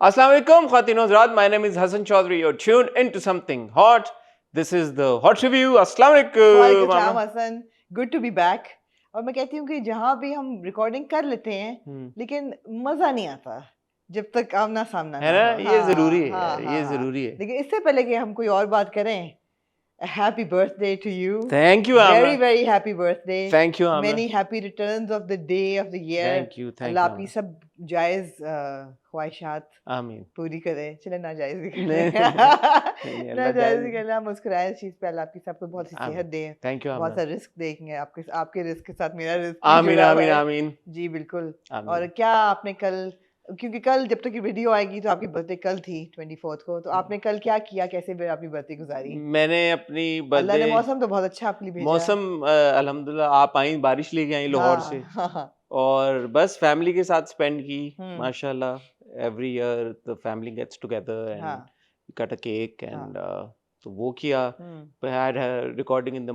Assalamu alaikum, Khawateen Hazrat. My name is Hassan Chaudhary. You're tuned into something hot. This is the Hot Review. Assalamu alaikum. वालेकुम हसन, good to be back. और मैं कहती हूँ कि जहाँ भी हम रिकॉर्डिंग कर लेते हैं लेकिन मजा नहीं आता जब तक आमना सामना है ना ना, हो। ये जरूरी है हाँ, यार, ये जरूरी है। लेकिन इससे पहले कि हम कोई और बात करें, happy birthday to you. Thank you, very Amna. Very happy birthday. Thank you, Amna. Many happy returns of the day of the year. Thank you, अल्लाह Amna. आपकी सब जायज ख्वाहिशात आमीन। पूरी करे। चले ना जायज भी नहीं, करे नहीं, ना अल्लाह जायज जायज भी करे, हम मुस्कुराए इस चीज पे। अल्लाह आपकी सबको बहुत सी आमीन। सेहत दे, Thank you, बहुत Amna. सा रिस्क देंगे आपके रिस्क के साथ मेरा रिस्क भी आमीन, जुड़ा हुआ आमीन, है। आमीन। जी बिल्कुल। आमीन। और क्या आपने कल, क्योंकि कल जब तक ये वीडियो आएगी तो आपकी बर्थडे कल थी 24 को, तो आपने कल क्या किया, कैसे अपनी बर्थडे गुजारी? मैंने अपनी अल्लाह ने बर्थडे, मौसम तो बहुत अच्छा आपके लिए भेजा। मौसम अल्हम्दुलिल्लाह, आप आई, बारिश लेके आई लाहौर से, हाँ। और बस फैमिली के साथ स्पेंड की। Hmm. Every year the family gets together and cut a cake and तो वो किया। I had a recording in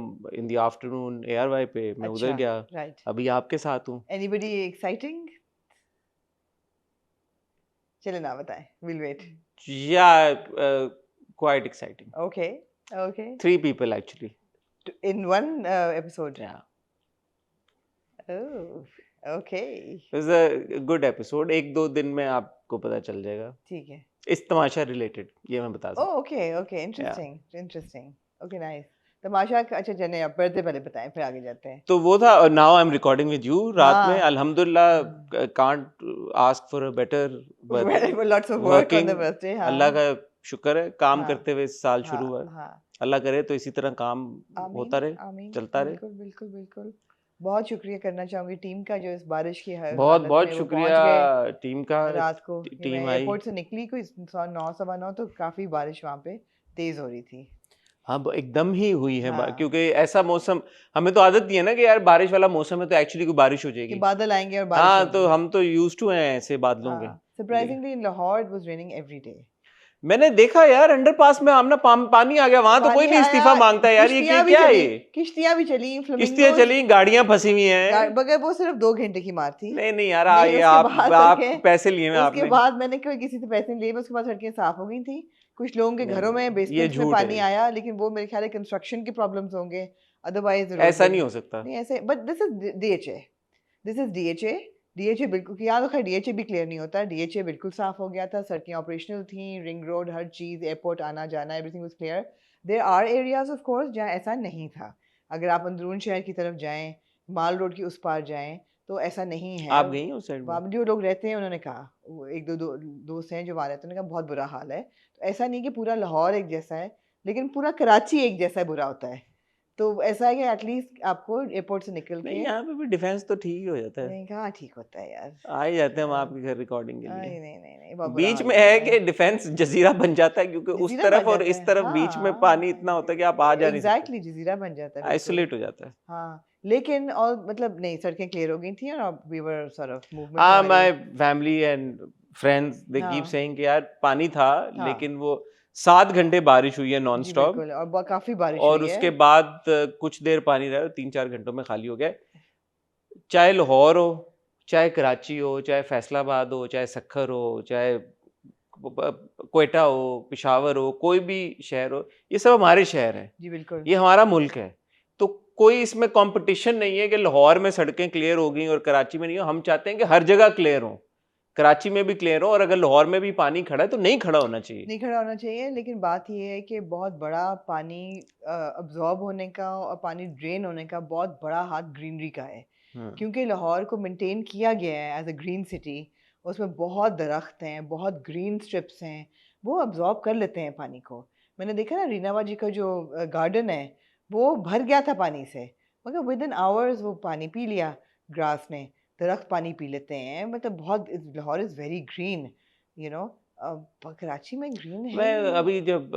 the afternoon ARY पे, मैं उधर गया। राइट। अभी आपके साथ हूँ। Anybody exciting? चले ना बताएं, will wait. Yeah, quite exciting. Okay. 3 people actually. In one episode. Yeah. Oh, okay. It was a good episode. 1-2 दिन में आपको पता चल जाएगा। ठीक है। इस तमाशा रिलेटेड ये मैं बता सकता हूँ। Oh, okay. Interesting. Okay, nice. तमाशा, अच्छा चले आप बर्थडे पहले बताएं, फिर आगे जाते हैं। तो वो था, now I am recording with you रात में। अल्हम्दुलिल्लाह, can't ask for a better birthday. Lots of work on the birthday। अल्लाह का शुक्र है, काम करते हुए इस साल शुरू हुआ। अल्लाह करे तो इसी तरह काम होता रहे, चलता रहे। बिल्कुल। बहुत शुक्रिया करना चाहूंगी टीम का, जो इस बारिश की बहुत शुक्रिया टीम का। रात को टीम आई, एयरपोर्ट से निकली कोई 9 सवा 9, तो काफी बारिश वहाँ पे तेज हो रही थी। हाँ, एकदम ही हुई है। क्योंकि ऐसा मौसम, हमें तो आदत नहीं है ना कि यार बारिश वाला मौसम है तो एक्चुअली कोई बारिश हो जाएगी, बादल आएंगे और बारिश। हाँ, तो हम तो यूज्ड टू हैं ऐसे बादलों के। Surprisingly in Lahore it was raining every day. मैंने देखा यार, अंडरपास में आमना पानी आ गया। वहां तो कोई नहीं इस्तीफा मांगता है यार। ये क्या है? ये किश्तियां भी चली, किश्तियां चली, गाड़ियां फंसी हुई हैं, मगर वो सिर्फ 2 घंटे की मार थी। नहीं यार, आप पैसे लिए हैं आपने। उसके बाद मैंने किसी से पैसे लिए, उसके बाद सड़कें साफ हो गई थी। कुछ लोगों के घरों में बेसमेंट में पानी आया, लेकिन वो मेरे ख्याल है कंस्ट्रक्शन के प्रॉब्लम्स होंगे, अदरवाइज ऐसा नहीं हो सकता। नहीं ऐसे, बट दिस इज डीएचए बिल्कुल, यहाँ तो खैर डीएचए भी क्लियर नहीं होता। डीएचए बिल्कुल साफ हो गया था, सड़कें ऑपरेशनल थी, रिंग रोड, हर चीज़, एयरपोर्ट आना जाना, everything was clear. There are areas of course जहाँ ऐसा नहीं था। अगर आप अंदरून शहर की तरफ जाएं, माल रोड की उस पार जाएं, तो ऐसा नहीं है। आप गई उस साइड में? जो लोग रहते हैं उन्होंने कहा, एक दो दोस्त हैं जो वहाँ रहते हैं, उन्होंने कहा बहुत बुरा हाल है। तो ऐसा नहीं कि पूरा लाहौर एक जैसा है, लेकिन पूरा कराची एक जैसा बुरा होता है। तो ऐसा है कि एटलीस्ट आपको एयरपोर्ट से निकल के, यहाँ पे भी डिफेंस तो ठीक ही हो जाता है। नहीं कहाँ ठीक होता है यार, आ ही जाते हैं हम आपके घर रिकॉर्डिंग के लिए। नहीं बीच में है कि डिफेंस जजीरा बन जाता है, क्योंकि उस तरफ और इस तरफ बीच में पानी इतना होता है कि आप आ जा नहीं सकते। एग्जैक्टली, जजीरा बन जाता है, आइसोलेट हो जाता है। हाँ, लेकिन और मतलब नहीं, सड़कें क्लियर हो गई थी और we were sort of movement. My family and friends they keep saying कि यार पानी था, लेकिन वो 7 घंटे बारिश हुई है नॉन स्टॉप, और काफी बारिश और उसके बाद कुछ देर पानी रहा, 3-4 घंटों में खाली हो गया। चाहे लाहौर हो, चाहे कराची हो, चाहे फैसलाबाद हो, चाहे सक्खर हो, चाहे क्वेटा हो, पेशावर हो, कोई भी शहर हो, ये सब हमारे शहर हैं। जी बिल्कुल, ये हमारा मुल्क है। तो कोई इसमें कंपटीशन नहीं है कि लाहौर में सड़कें क्लियर हो गई और कराची में नहीं हो। हम चाहते हैं कि हर जगह क्लियर हो, कराची में भी क्लियर हो, और अगर लाहौर में भी पानी खड़ा है तो नहीं खड़ा होना चाहिए। लेकिन बात यह है कि बहुत बड़ा पानी अब्जॉर्ब होने का और पानी ड्रेन होने का बहुत बड़ा हाथ ग्रीनरी का है। क्योंकि लाहौर को मेंटेन किया गया है एज अ ग्रीन सिटी, उसमें बहुत दरख्त हैं, बहुत ग्रीन स्ट्रिप्स हैं, वो अब्जॉर्ब कर लेते हैं पानी को। मैंने देखा ना, रीनावा जी का जो गार्डन है वो भर गया था पानी से, मगर विद इन आवर्स वो पानी पी लिया, ग्रास ने, दरख्त पानी पी लेते हैं। मतलब बहुत, Lahore is very green, you know. Karachi में ग्रीन है। मैं अभी जब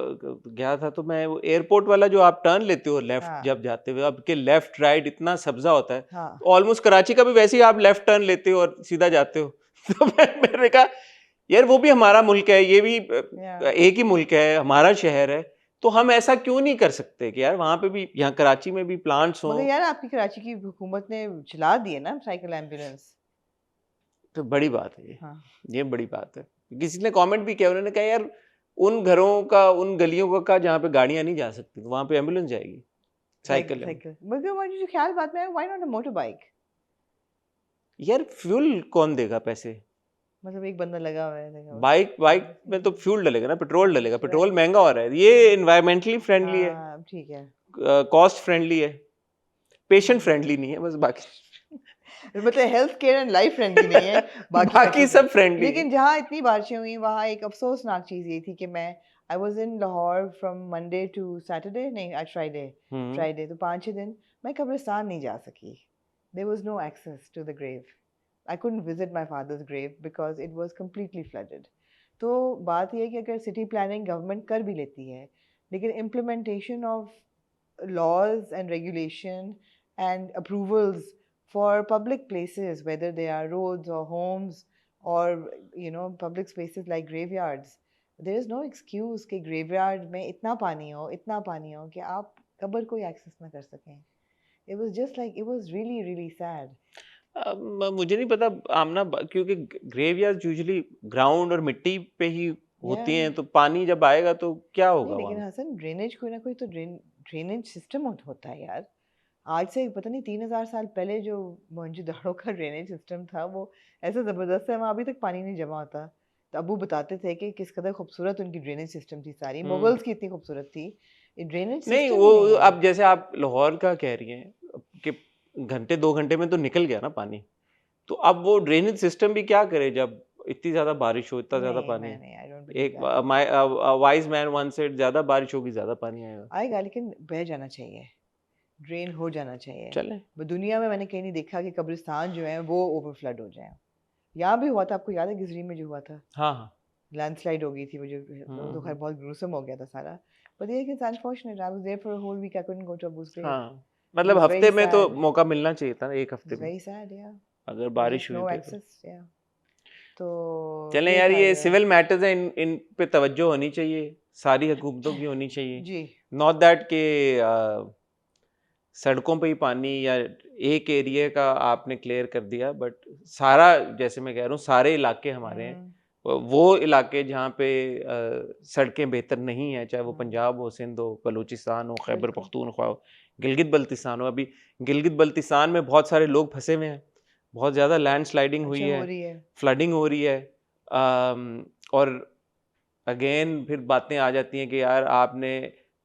गया था तो मैं वो एयरपोर्ट वाला जो आप टर्न लेते हो लेफ्ट, जब जाते हुए आपके लेफ्ट राइट इतना सब्जा होता है, ऑलमोस्ट कराची का भी वैसे ही आप लेफ्ट टर्न लेते हो और सीधा जाते हो। तो मैंने कहा यार वो भी हमारा मुल्क है, ये भी एक ही मुल्क है, हमारा शहर है, तो हम ऐसा क्यों नहीं कर सकते कि यार वहाँ पे भी, यहाँ कराची में भी प्लांट्स हों। यार आपकी कराची की हुकूमत ने चला दी है ना साइकिल एम्बुलेंस, तो बड़ी बात है ये। ये बड़ी बात है, किसी ने कमेंट भी किया, उन्होंने कहा यार उन घरों का, उन गलियों का जहाँ पे गाड़ियां नहीं जा सकती, तो वहां पे एम्बुलेंस जाएगी, साइकिल है। साइकिल मगर मुझे जो ख्याल बात में है, why not a motor bike? यार फ्यूल कौन देगा पैसे? मतलब एक बंदा लगा हुआ है बाइक बाइक में तो फ्यूल डलेगा ना, पेट्रोल डलेगा, पेट्रोल महंगा हो रहा है, ये एनवायरमेंटली फ्रेंडली है, हाँ ठीक है। कॉस्ट फ्रेंडली है, पेशेंट फ्रेंडली नहीं है, बस बाकी मतलब health care and life friendly नहीं है, बाकी बाकी सब फ्रेंडली है। लेकिन जहाँ इतनी बारिशें हुई वहाँ एक अफसोसनाक चीज़ ये थी कि मैं I was in Lahore from Monday to Saturday, नहीं आज फ्राइडे, तो 5-6 दिन मैं कब्रिस्तान नहीं जा सकी। There was no access to the grave. I couldn't visit my father's grave because it was completely flooded. तो बात यह है कि अगर सिटी प्लानिंग गवर्नमेंट कर भी लेती है, लेकिन implementation of laws and regulation and approvals for public places, whether they are roads or homes or public spaces like graveyards, there is no excuse कि graveyard में इतना पानी हो कि आप कब्र को एक्सेस ना कर सकें। It was just like, it was really really sad. मुझे नहीं पता आमना, क्योंकि ग्रेवयार्ड यूजुअली ग्राउंड और मिट्टी पे ही होती हैं, तो पानी जब आएगा तो क्या होगा लेकिन वहाँ? हसन ड्रेनेज कोई ना कोई तो ड्रेनेज सिस्टम होता है यार। आज से पता नहीं 3000 साल पहले जो मोहनजोदड़ो का ड्रेनेज सिस्टम था वो ऐसा ज़बरदस्त है, वहाँ अभी तक पानी नहीं जमा होता। तो अबू बताते थे कि किस कदर खूबसूरत उनकी ड्रेनेज सिस्टम थी, सारी मुगल्स की इतनी खूबसूरत थी, ये ड्रेनेज नहीं सिस्टम वो नहीं है। अब जैसे आप लाहौर का कह रही हैं कि घंटे 2 घंटे में तो निकल गया ना पानी, तो अब वो ड्रेनेज सिस्टम भी क्या करे जब इतनी ज्यादा बारिश हो, इतना ज्यादा पानी। I don't एक believe that. Wise man once said, ज्यादा बारिश होगी ज्यादा पानी आएगा। आएगा लेकिन बह जाना चाहिए, ड्रेन हो जाना चाहिए। चले दुनिया में मैंने कहीं नहीं देखा कि कब्रिस्तान जो है वो ओवर फ्लड हो जाए। यहाँ भी हुआ था, आपको याद है गिजरी में जो हुआ था, हाँ हाँ लैंडस्लाइड हो गई थी, वो जो तो खैर बहुत ग्रूसम हो गया था सारा। बट ये it's unfortunate, I was there for a whole week, I couldn't go to अबू's grave. हाँ, मतलब It's very हफ्ते में तो sad. मौका मिलना चाहिए था ना, एक हफ्ते It's में very sad, yeah. अगर There's बारिश just हुई no तो। access, yeah. तो चलें ये यार, था ये जरा। सिविल मैटर्स हैं, इन पे तवज्जो होनी चाहिए, सारी हुकूमतों की होनी चाहिए। जी नॉट दैट के सड़कों पे ही पानी या एक एरिया का आपने क्लियर कर दिया, बट सारा, जैसे मैं कह रहा हूँ सारे इलाके हमारे हैं, वो इलाके जहाँ पे सड़कें बेहतर नहीं हैं, चाहे वो पंजाब हो, सिंध हो, बलूचिस्तान हो, खैबर बिल्कुल। पख्तूनख्वा हो, गिलगित बल्तिस्तान हो। अभी गिलगित बल्तिस्तान में बहुत सारे लोग फंसे हुए हैं, बहुत ज़्यादा लैंड स्लाइडिंग हुई अच्छा हो है, रही है। फ्लडिंग हो रही है। और अगेन फिर बातें आ जाती हैं कि यार आपने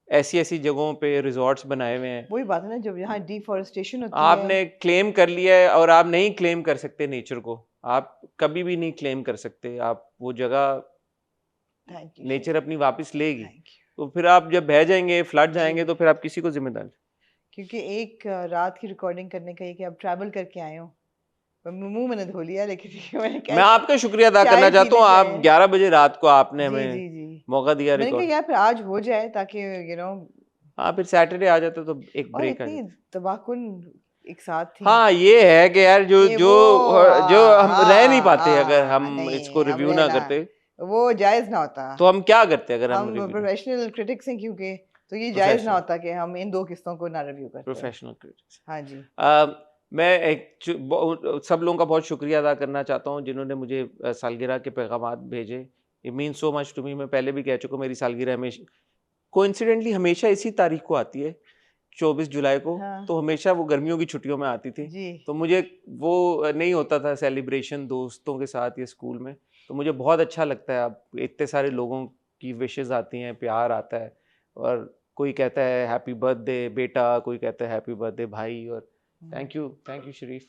ऐसी ऐसी जगहों पे रिजॉर्ट्स बनाए हुए हैं, वही बात है ना, जब यहाँ डिफॉरेस्टेशन होती है। आपने क्लेम कर लिया है और आप नहीं क्लेम कर सकते नेचर को, आप कभी भी नहीं क्लेम कर सकते, आप वो जगह थैंक यू नेचर अपनी वापस लेगी, थैंक यू। तो फिर आप जब बह जाएंगे, फ्लड जी। जाएंगे, तो फिर आप किसी को जिम्मेदार। क्योंकि एक रात की रिकॉर्डिंग करने का ये कि आप ट्रैवल करके आए हो, मुंह मैंने धो लिया, लेकिन मैंने मैं आपका शुक्रिया अदा चाय करना चाहता हूँ, पीने आप जाए। 11 बजे रात को आपने जी हमें जी जी मौका दिया मैंने कहा रिकॉर्ड। यार फिर आज हो जाए ताकि हाँ, फिर सैटरडे आ जाता तो एक और ब्रेक आ इतनी जाता। तबाहकुन एक साथ थी हाँ, ये है कि यार जो कि जो वो जो हम रह नहीं पाते अगर हाँ हम इसको नहीं, अब रिव्यू ना रहना करते, वो जायज ना होता। तो हम क्या करते अगर हम हम रिव्यू। प्रोफेशनल क्रिटिक्स हैं क्योंकि, तो ये जायज ना प्रोफेशनल होता कि हम इन 2 किस्तों को ना रिव्यू करते। Professional critics. हाँ जी मैं सब लोगों का बहुत शुक्रिया अदा करना चाहता हूँ जिन्होंने मुझे सालगिरह के पैगामात भेजे। It mean so much to me. मैं पहले भी कह चुका हूँ, मेरी सालगिरह हमेशा कोइंसिडेंटली हमेशा इसी तारीख को आती है, 24 जुलाई को। हाँ तो हमेशा वो गर्मियों की छुट्टियों में आती थी, जी तो मुझे वो नहीं होता था सेलिब्रेशन दोस्तों के साथ या स्कूल में। तो मुझे बहुत अच्छा लगता है, अब इतने सारे लोगों की विशेस आती हैं, प्यार आता है, और कोई कहता है हैप्पी बर्थडे बेटा, कोई कहता है हैप्पी बर्थडे भाई, और थैंक यू शरीफ।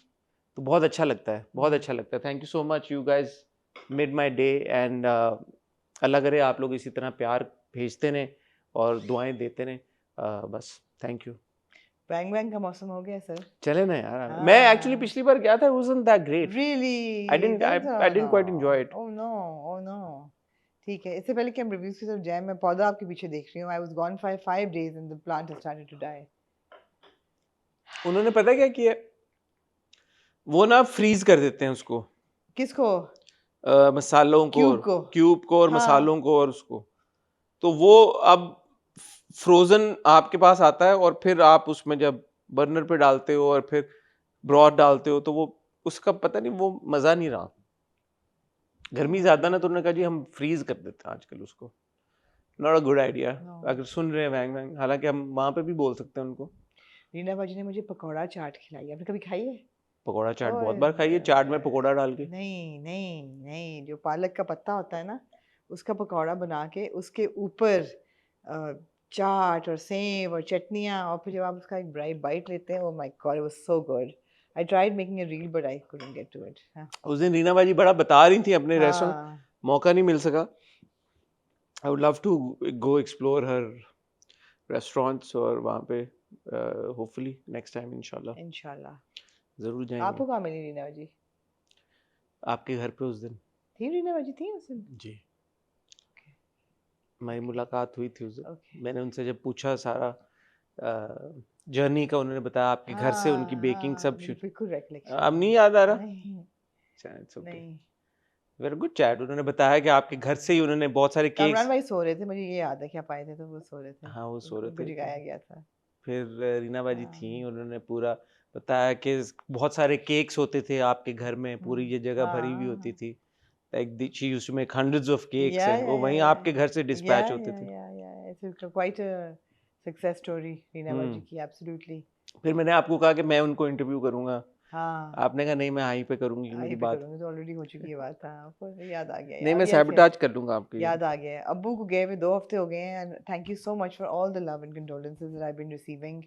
तो बहुत अच्छा लगता है, बहुत अच्छा लगता है। Thank you so much, you guys made my day. And Allah करे आप लोग इसी तरह प्यार भेजते रहें और दुआएं देते रहें। बस थैंक यू। बैंग बैंग का मौसम हो गया सर। चले ना यार, मैं एक्चुअली पिछली बार गया था, it wasn't that great. Really? I didn't quite enjoy it. Oh no, oh no. ठीक है, इससे पहले कि हम रिव्यूज की तरफ जाएं, मैं पौधा आपके पीछे देख रही हूँ। I was gone for 5 days and the plant has started to die. उन्होंने पता क्या किया, वो ना फ्रीज कर देते हैं उसको, किसको? मसालों को, क्यूब को और हाँ। मसालों को, और उसको, तो वो अब फ्रोजन आपके पास आता है, और फिर आप उसमें जब बर्नर पे डालते हो और फिर ब्रॉथ डालते हो, तो वो उसका पता नहीं, वो मजा नहीं रहा। गर्मी ज्यादा ना, तो उन्होंने कहा जी हम फ्रीज कर देते हैं आजकल उसको। Not a good idea. No. अगर सुन रहे हैं वैंग वैंग, हालांकि हम वहाँ पे भी बोल सकते हैं उनको। रीना बाजी ने मुझे पकौड़ा चाट खिलाई, आपने कभी खाई है? पकौड़ा चाट बहुत ओए बार खाई है, चाट में पकौड़ा डाल के। नहीं नहीं नहीं, जो पालक का पत्ता होता है ना, उसका पकौड़ा बना के उसके ऊपर चाट और सेव और चटनियाँ, और फिर जब आप उसका एक बाइट लेते हैं, oh my God, it was so good. I tried making a reel but I couldn't get to it. उस दिन रीना बाजी बड़ा बता रही थी अपने रेस्टोरेंट, हाँ मौका नहीं मिल सका। I would love to go explore her restaurants, और वहाँ पे होपफुली नेक्स्ट टाइम इंशाल्लाह इंशाल्लाह। जरूर जाएंगे। आपको कहाँ मिली रीना बाजी? आपके घर पे उस दिन। थी रीना बाजी, थी उस दिन? जी, हमारी मुलाकात हुई थी उस दिन। ओके। मैंने उनसे जब पूछा सारा जर्नी का, उन्होंने बताया आपके घर से उनकी बेकिंग सब मुझे शुरू। बिल्कुल recollection अब नहीं है। याद आ रहा? नहीं इट्स ओके, नहीं। Very good chat. उन्होंने बताया कि आपके घर से ही उन्होंने बहुत सारे कामरान केक्स। भाई सो रहे थे, मुझे ये याद है कि आप आए थे तो वो सो रहे थे। हाँ वो सो रहे उनको थे। जगाया गया था। फिर रीना बाजी थी, हाँ। उन्होंने पूरा बताया कि बहुत सारे केक्स होते थे आपके घर में, पूरी ये जगह भरी हुई होती हाँ। थी। Like she used to make hundreds of cakes, Yeah, and वो yeah, वहीं yeah, आपके घर से डिस्पैच होते थे। yeah. It's quite a success story, Reena बाजी की, absolutely. फिर मैंने आपको कहा कि मैं उनको इंटरव्यू करूंगा, हाँ, आपने कहा नहीं मैं यहीं पे करूंगी मेरी आगे पे बात। करूँगी तो ऑलरेडी हो चुकी है बात। हाँ, आपको याद आ गया नहीं यार। मैं Yes, yes. सैबोटाज कर लूंगा आपके। याद आ गया है। अब्बू को गए हुए 2 हफ्ते हो गए हैं, and thank you so much for all the love and condolences that I been receiving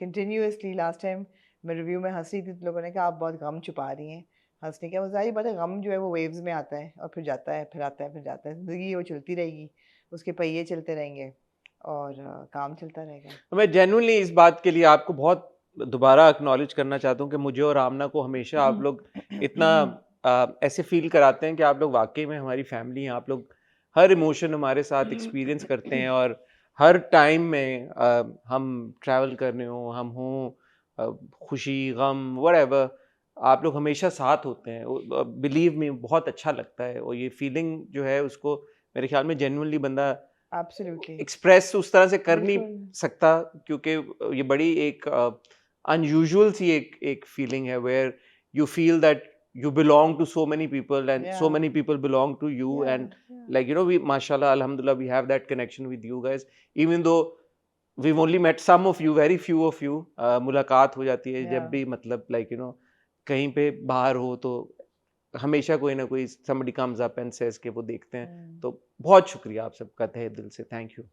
continuously. Last time मैं रिव्यू में हंस रही थी तो लोगों ने कहा आप बहुत गम छुपा रही हैं। हंसने क्या, वो जाहिर बात है, गम जो है वो वेव्स में आता है और फिर जाता है, फिर आता है, फिर जाता है। ज़िंदगी वो चलती रहेगी, उसके पहिए चलते रहेंगे और काम चलता रहेगा। मैं जेन्युइनली इस बात के लिए आपको बहुत दोबारा एक्नॉलेज करना चाहता हूँ कि मुझे और आमना को हमेशा आप लोग इतना ऐसे फील कराते हैं कि आप लोग वाकई में हमारी फैमिली हैं। आप लोग हर इमोशन हमारे साथ एक्सपीरियंस करते हैं, और हर टाइम में हम ट्रैवल कर रहे हो, हम हों खुशी गम व्हाटएवर, आप लोग हमेशा साथ होते हैं। बिलीव मी, बहुत अच्छा लगता है। और ये फीलिंग जो है उसको मेरे ख्याल में जेन्युइनली बंदा एब्सोल्युटली एक्सप्रेस उस तरह से कर नहीं बिल्कुल। सकता, क्योंकि ये बड़ी एक अनयूजुअल सी एक फीलिंग है where you feel that you belong to so many people, and so Yeah. many people belong to you. Yeah, And yeah. like we mashallah alhamdulillah we have that connection with you guys, even though we've only met some of you, very few of you. मुलाकात हो जाती है जब Yeah. भी, मतलब like कहीं पे बाहर हो तो हमेशा कोई ना कोई somebody comes up and says कि वो देखते हैं। तो बहुत शुक्रिया आप सबका तहे दिल से, थैंक यू।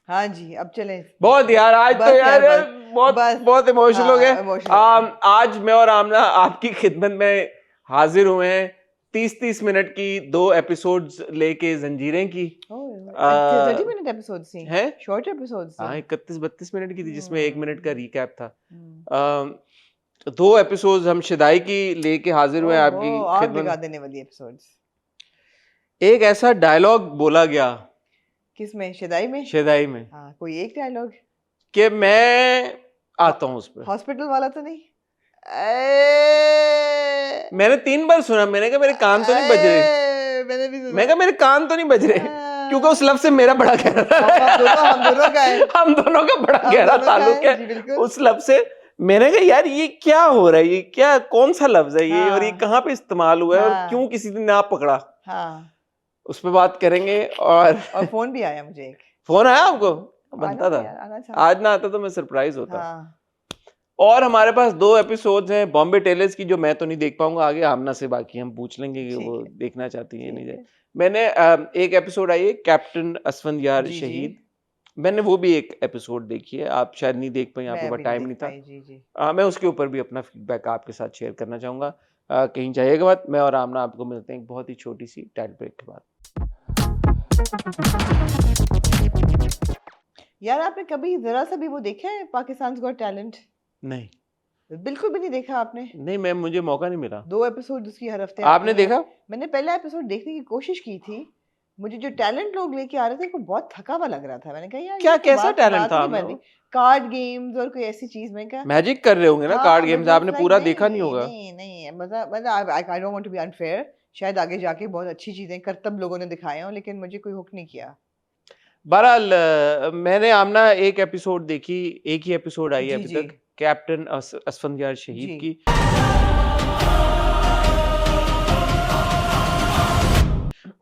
हाँ जी, अब चलें। बहुत यार, आज बस तो यार यार, बहुत बस। बहुत इमोशनल हो हाँ, गए। emotional हो गए। आज मैं और आमना आपकी खिदमत में हाजिर हुए हैं 30-30 मिनट की 2 एपिसोड्स लेके जंजीरें की। 30 मिनट एपिसोड थी हैं? शॉर्ट एपिसोड थी। हाँ 31-32 मिनट की थी, जिसमें 1 मिनट का रिकैप था। हम्म। 2 एपिसोड्स हम शिदाई की लेके हाजिर हुए हैं आपकी ओहो, आग खिदमत लगा में। देने वाली एपिसोड्स। एक ऐसा डायलॉग बोला गया किसमें, शिदाई में? शिदाई में हाँ, कोई एक डायलॉग? कि मैं आता हूँ उस पर। हॉस्पिटल वाला तो नहीं? मैंने 3 बार सुना, मैंने कहा मेरे कान तो नहीं बज रहे। मैंने भी सुना। मैं कहा मेरे कान तो नहीं बज रहे, क्योंकि उस लफ्ज से मेरा बड़ा गहरा हम दोनों का है। हम दोनों का बड़ा हम गहरा दोनों का ताल्लुक है, जी, है बिल्कुल। उस लफ्ज से। मैंने कहा यार ये क्या हो रहा है, ये क्या कौन सा लफ्ज है ये, और ये हाँ। कहाँ पे इस्तेमाल हुआ है, और हाँ। क्यों किसी ने नाप पकड़ा, हाँ, उस पर बात करेंगे। और फोन भी आया मुझे एक। फोन आया आपको? बनता आना था, यार, आना था। आज ना आता तो मैं सरप्राइज होता। हाँ। और हमारे पास 2 एपिसोड्स हैं बॉम्बे टेलर्स की, जो मैं तो नहीं देख पाऊंगा, आगे आमना से बाकी हम पूछ लेंगे कि ठीक वो है। देखना चाहती है नहीं ठीक जाए। है। मैंने एक एपिसोड आई है कैप्टन असफंदयार जी, जी। शहीद, मैंने वो भी एक एपिसोड देखी है। आप शायद नहीं देख पाई, आपके मैं पास अभी टाइम देख नहीं था। पाई, जी जी। मैं उसके ऊपर भी अपना फीडबैक आपके साथ शेयर करना चाहूंगा। कहीं जाइएगा मत, मैं और आमना आपको मिलते हैं एक बहुत ही छोटी सी टाइम ब्रेक के बाद। यार, आपने कभी जरा सा भी वो देखा है पाकिस्तान गॉट टैलेंट? नहीं बिल्कुल भी नहीं देखा आपने? नहीं, मैं मुझे मौका नहीं मिला। 2 एपिसोड उसकी हर हफ्ते आपने आती हैं। देखा? मैंने पहला एपिसोड देखने की कोशिश की थी। मुझे जो टैलेंट लोग लेके आ रहे थे वो बहुत थका हुआ लग रहा था। मैंने कहा यार क्या ये तो कैसा बात टैलेंट था? नहीं बन रही। कार्ड गेम्स और कोई ऐसी चीज। मैं कहा मैजिक कर रहे होंगे ना हाँ, कार्ड but गेम्स, it's आपने like पूरा देखा नहीं होगा। नहीं नहीं, मतलब I don't want to be unfair, शायद आगे जाके बहुत अच्छी चीजें करतब लोगों ने दिखाए हों, लेकिन मुझे कोई हुक नहीं किया। बहरहाल मैंने आमना एक एपिसोड देखी, एक ही एपिसोड आई है जी, अभी जी। तक, कैप्टन असफंदयार शहीद जी। की।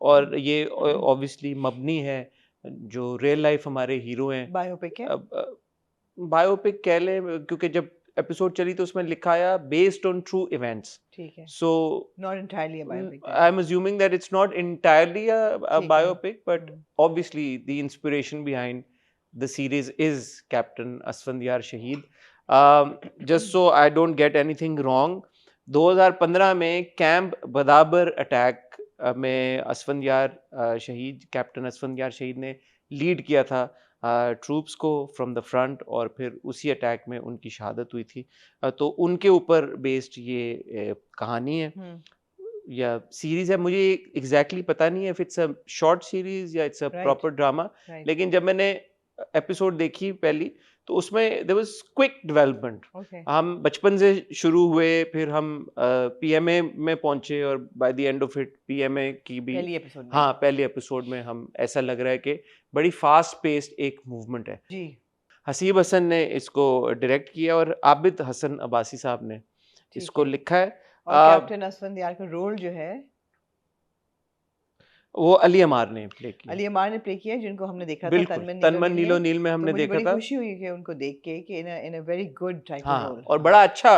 और ये ऑब्वियसली मबनी है जो रियल लाइफ हमारे हीरो हैं। बायोपिक है। बायोपिक कह लें, क्योंकि जब एपिसोड चली तो उसमें लिखाया बेस्ड ऑन ट्रू इवेंट्स, ठीक है, so not entirely a biopic. I'm assuming that it's not entirely a ठीक है। biopic, but hmm, obviously the inspiration behind the series is Captain Asfandyar Shaheed. Just so I don't get anything wrong, 2015 में camp बदाबर attack में असफंदियार शहीद, captain Asfandyar शहीद ने lead किया था troops को फ्रॉम द फ्रंट, और फिर उसी अटैक में उनकी शहादत हुई थी। तो उनके ऊपर बेस्ड ये कहानी है या सीरीज है। मुझे एग्जैक्टली पता नहीं है if it's a short series या it's a Right. Proper drama, right, लेकिन जब मैंने एपिसोड देखी पहली तो उसमें there was quick development. Okay, हम बचपन से शुरू हुए, फिर हम पीएमए में पहुंचे, और by the end of it PMA की भी पहली एपिसोड में। हाँ पहले एपिसोड में हम ऐसा लग रहा है कि बड़ी फास्ट पेस्ड एक मूवमेंट है। जी, हसीब हसन ने इसको डायरेक्ट किया और आबिद हसन अब्बासी साहब ने ठीक इसको है। लिखा है। और कैप्टन असफंदियार का रोल जो है वो अली अमार ने प्ले किया। अली अमार ने प्ले किया, जिनको हमने देखा था बिल्कुल, तनमन तनमन नीलो नीलो नील नील में तो हमने मुझे देखा बड़ी था। खुशी हुई कि उनको देख के कि in a very good type of हाँ, रोल। और बड़ा अच्छा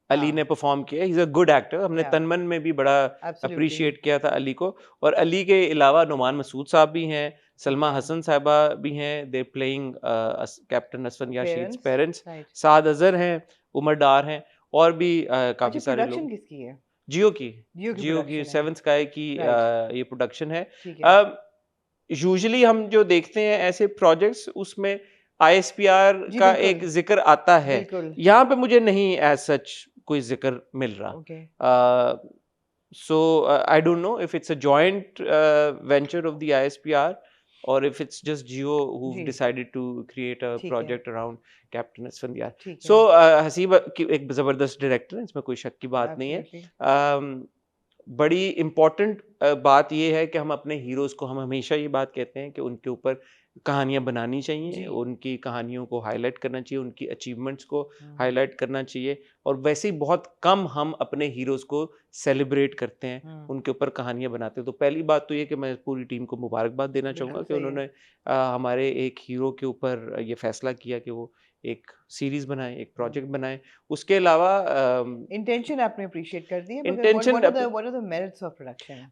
अली हाँ। ने परफॉर्म किया। He is a good actor. हमने Yeah. तनमन में भी बड़ा Absolutely. अप्रिशिएट किया था अली को। और अली के अलावा नुमान मसूद साहब भी हैं, सलमा है। हसन साहिबा भी हैं, दे प्लेइंग कैप्टन असफंदियार शहीद पेरेंट्स। राइट। साद अजहर हैं, उमर डार हैं, और भी काफी अच्छा, सारे प्रोडक्शन लोग। किसकी है? जियो की जियो की जियो की production है। सेवन स्काई की Right. ये प्रोडक्शन है। ठीक है। यूजुअली हम जो देखते हैं ऐसे प्रोजेक्ट्स, उसमें आईएसपीआर जी, का बिल्कुल। एक जिक्र आता है। बिल्कुल। यहाँ पे मुझे नहीं एज सच कोई जिक्र मिल रहा। Okay. So I don't know if it's a joint venture of the ISPR or if it's just Jio who've जी, decided to create a ठीक है। project around Captain Asfandyar. ठीक है। So हसीब एक जबरदस्त डायरेक्टर है, इसमें कोई शक की बात नहीं है। Absolutely. बड़ी इम्पोर्टेंट बात यह है कि हम अपने हीरोज़ को, हम हमेशा ये बात कहते हैं कि उनके ऊपर कहानियाँ बनानी चाहिए, जी। उनकी कहानियों को हाईलाइट करना चाहिए, उनकी अचीवमेंट्स को हम्म, हाईलाइट करना चाहिए। और वैसे ही बहुत कम हम अपने हीरोज़ को सेलिब्रेट करते हैं, उनके ऊपर कहानियाँ बनाते हैं। तो पहली बात तो ये कि मैं पूरी टीम को मुबारकबाद देना बिल्कुल चाहूँगा कि सही है। उन्होंने हमारे एक हीरो के ऊपर ये फैसला किया कि वो एक सीरीज़ बनाएं, एक प्रोजेक्ट बनाएं। उसके अलावा इंटेंशन आपने अप्रिशिएट कर दी है, मगर Intention what are the merits of production?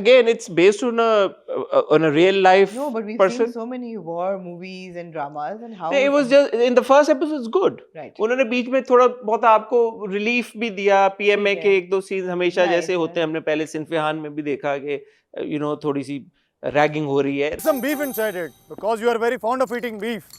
again, it's based on a real life No, but we've person. seen so many war movies and dramas, and how It was just in the first episode is good. right. उन्होंने बीच में थोड़ा बहुत आपको relief भी दिया। PMA ठीक के है। एक दो सीन हमेशा Nice जैसे होते है। हैं, हमने पहले सिनफिहान में भी देखा कि थोड़ी सी रैगिंग हो रही है। Some beef inside it because you are very fond of eating beef.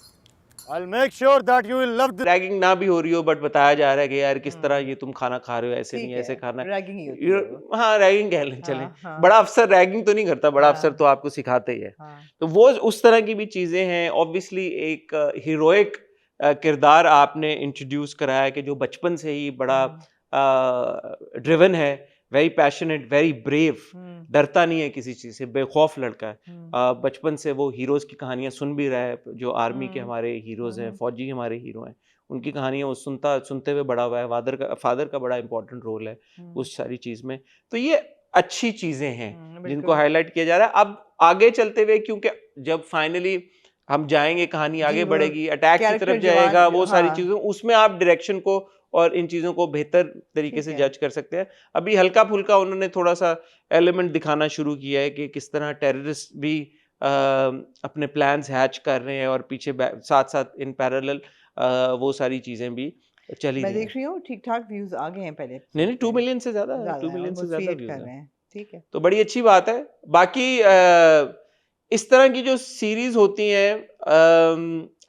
I'll make sure that you will love this. Ragging ना भी हो रही हो, बट बताया जा रहा है कि यार किस तरह ये तुम खाना खा रहे हो, ऐसे ठीक नहीं है, ऐसे खाना है। रैगिंग ही होती है वो। हाँ, रैगिंग कह लें, चलें। हाँ। बड़ा अफसर रैगिंग तो नहीं करता, बड़ा हाँ। अफसर तो आपको सिखाते ही है। हाँ। तो वो उस तरह की भी चीजें हैं। ऑब्वियसली एक हीरोइक किरदार आपने इंट्रोड्यूस कराया कि जो बचपन से ही बड़ा ड्रिवन है, वेरी पैशनेट, वेरी ब्रेव, डरता नहीं है किसी चीज से, बेखौफ लड़का है। बचपन से वो हीरोज की कहानियां सुन भी रहा है, जो आर्मी के हमारे हीरोज हैं, फौजी हमारे हीरो हैं, उनकी कहानियां वो सुनते हुए बड़ा हुआ है। फादर का बड़ा इंपॉर्टेंट रोल है उस सारी चीज में। तो ये अच्छी चीजें हैं जिनको हाईलाइट किया जा रहा है। अब आगे चलते हुए, क्योंकि जब फाइनली हम जाएंगे, कहानी आगे वो बढ़ेगी, अटैक की character तरफ जवान जाएगा, वो सारी हाँ। चीजें, उसमें आप डायरेक्शन को और इन चीजों को बेहतर तरीके से ठीक है। जज कर सकते हैं। अभी हल्का फुल्का उन्होंने थोड़ा सा एलिमेंट दिखाना शुरू किया है कि किस तरह टेररिस्ट भी अपने प्लान्स हैच कर रहे हैं, और पीछे साथ साथ इन पैरेलल वो सारी चीजें भी चली मैं रही देख रही हूँ ठीक ठाक व्यूज आ गए हैं पहले नहीं 2 मिलियन से ज्यादा, 2 है, मिलियन से almost ज्यादा 3 व्यूज कर हैं। रहे हैं। ठीक है। तो बड़ी अच्छी बात है। बाकी इस तरह की जो सीरीज होती हैं,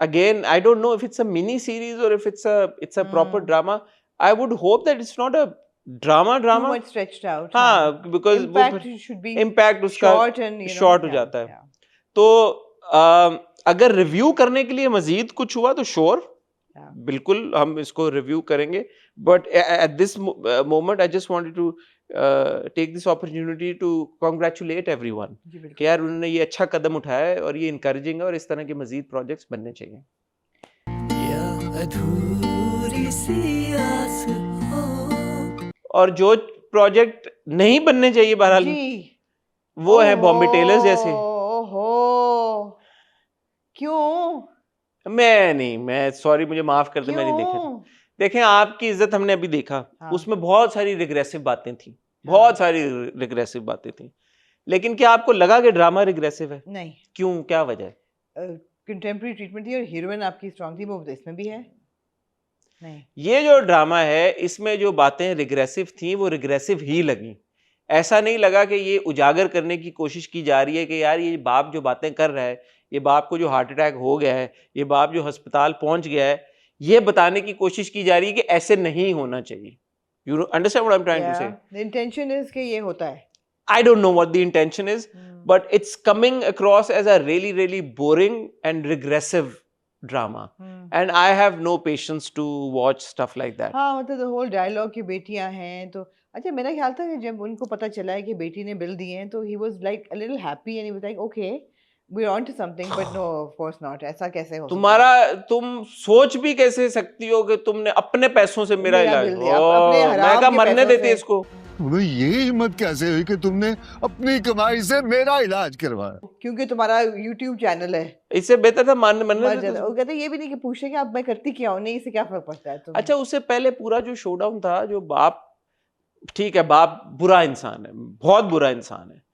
again I don't know if it's a mini series और if it's a proper drama. I would hope that it's not a drama Too much stretched out. हाँ, because Impact should be impact उसका short and short हो जाता है। तो अगर review करने के लिए मजीद कुछ हुआ तो श्योर बिल्कुल हम इसको रिव्यू करेंगे। But at this moment I just wanted to take this opportunity to congratulate everyone कि यार उन्होंने ये अच्छा कदम उठाया है और ये इनकरेजिंग है, और इस तरह के मजीद प्रोजेक्ट्स बनने चाहिए। और जो प्रोजेक्ट नहीं बनने चाहिए बहरहाल वो है बॉम्बे टेलर्स जैसे। ओहो, क्यों मैं सॉरी, मुझे माफ कर दे, मैं नहीं देखा। क्यों? देखें, आपकी इज्जत हमने अभी देखा, हाँ। उसमें बहुत सारी रिग्रेसिव बातें थी, हाँ। बहुत सारी रिग्रेसिव बातें थी, लेकिन क्या आपको लगा कि ड्रामा रिग्रेसिव है? नहीं, क्यों, क्या वजह है? कंटेम्प्रेरी ट्रीटमेंट थी और हीरोइन आपकी स्ट्रांग थी, वो तो इसमें भी है। नहीं, ये जो ड्रामा है, इसमें जो बातें रिग्रेसिव थी वो रिग्रेसिव ही लगी। ऐसा नहीं लगा कि ये उजागर करने की कोशिश की जा रही है कि यार ये बाप जो बातें कर रहा है, ये बाप को जो हार्ट अटैक हो गया है, ये बाप जो अस्पताल पहुंच गया है, ये बताने की कोशिश की जा रही है कि ऐसे नहीं होना चाहिए। You understand what I am trying to say? The intention is कि ये होता है। I don't know what the intention is, but it's coming across as a really, really boring and regressive drama. And I have no patience to watch stuff like that. हाँ, मतलब the whole dialogue की बेटियां हैं तो अच्छा, मेरा ख्याल था कि जब उनको पता चला है कि बेटी ने बिल दिए हैं तो he was like a little happy and he was like okay we are on to something, but no of course not. ऐसा कैसे हो सकता तुम्हारा, है? तुम सोच भी कैसे सकती हो कि तुमने अपने पैसों से मेरा मेरा इलाज, बिल दिया, अपने मैं हराम कहा के मरने पैसों देते से। इसको। तुम्हें ये हिम्मत कैसे हुई कि तुमने अपनी कमाई से मेरा इलाज करवाया? क्योंकि तुम्हारा YouTube चैनल है। इससे बेहतर था मरने मर देते जाता। इसको। वो कहते ये भी नहीं कि पूछे कि आप मैं करती क्या हूँ, नहीं इससे क्या फर्क पड़ता है तुम्हें। अच्छा, उससे पहले पूरा जो शोडाउन था, जो बाप, ठीक है बाप बुरा इंसान है, बहुत बुरा इंसान है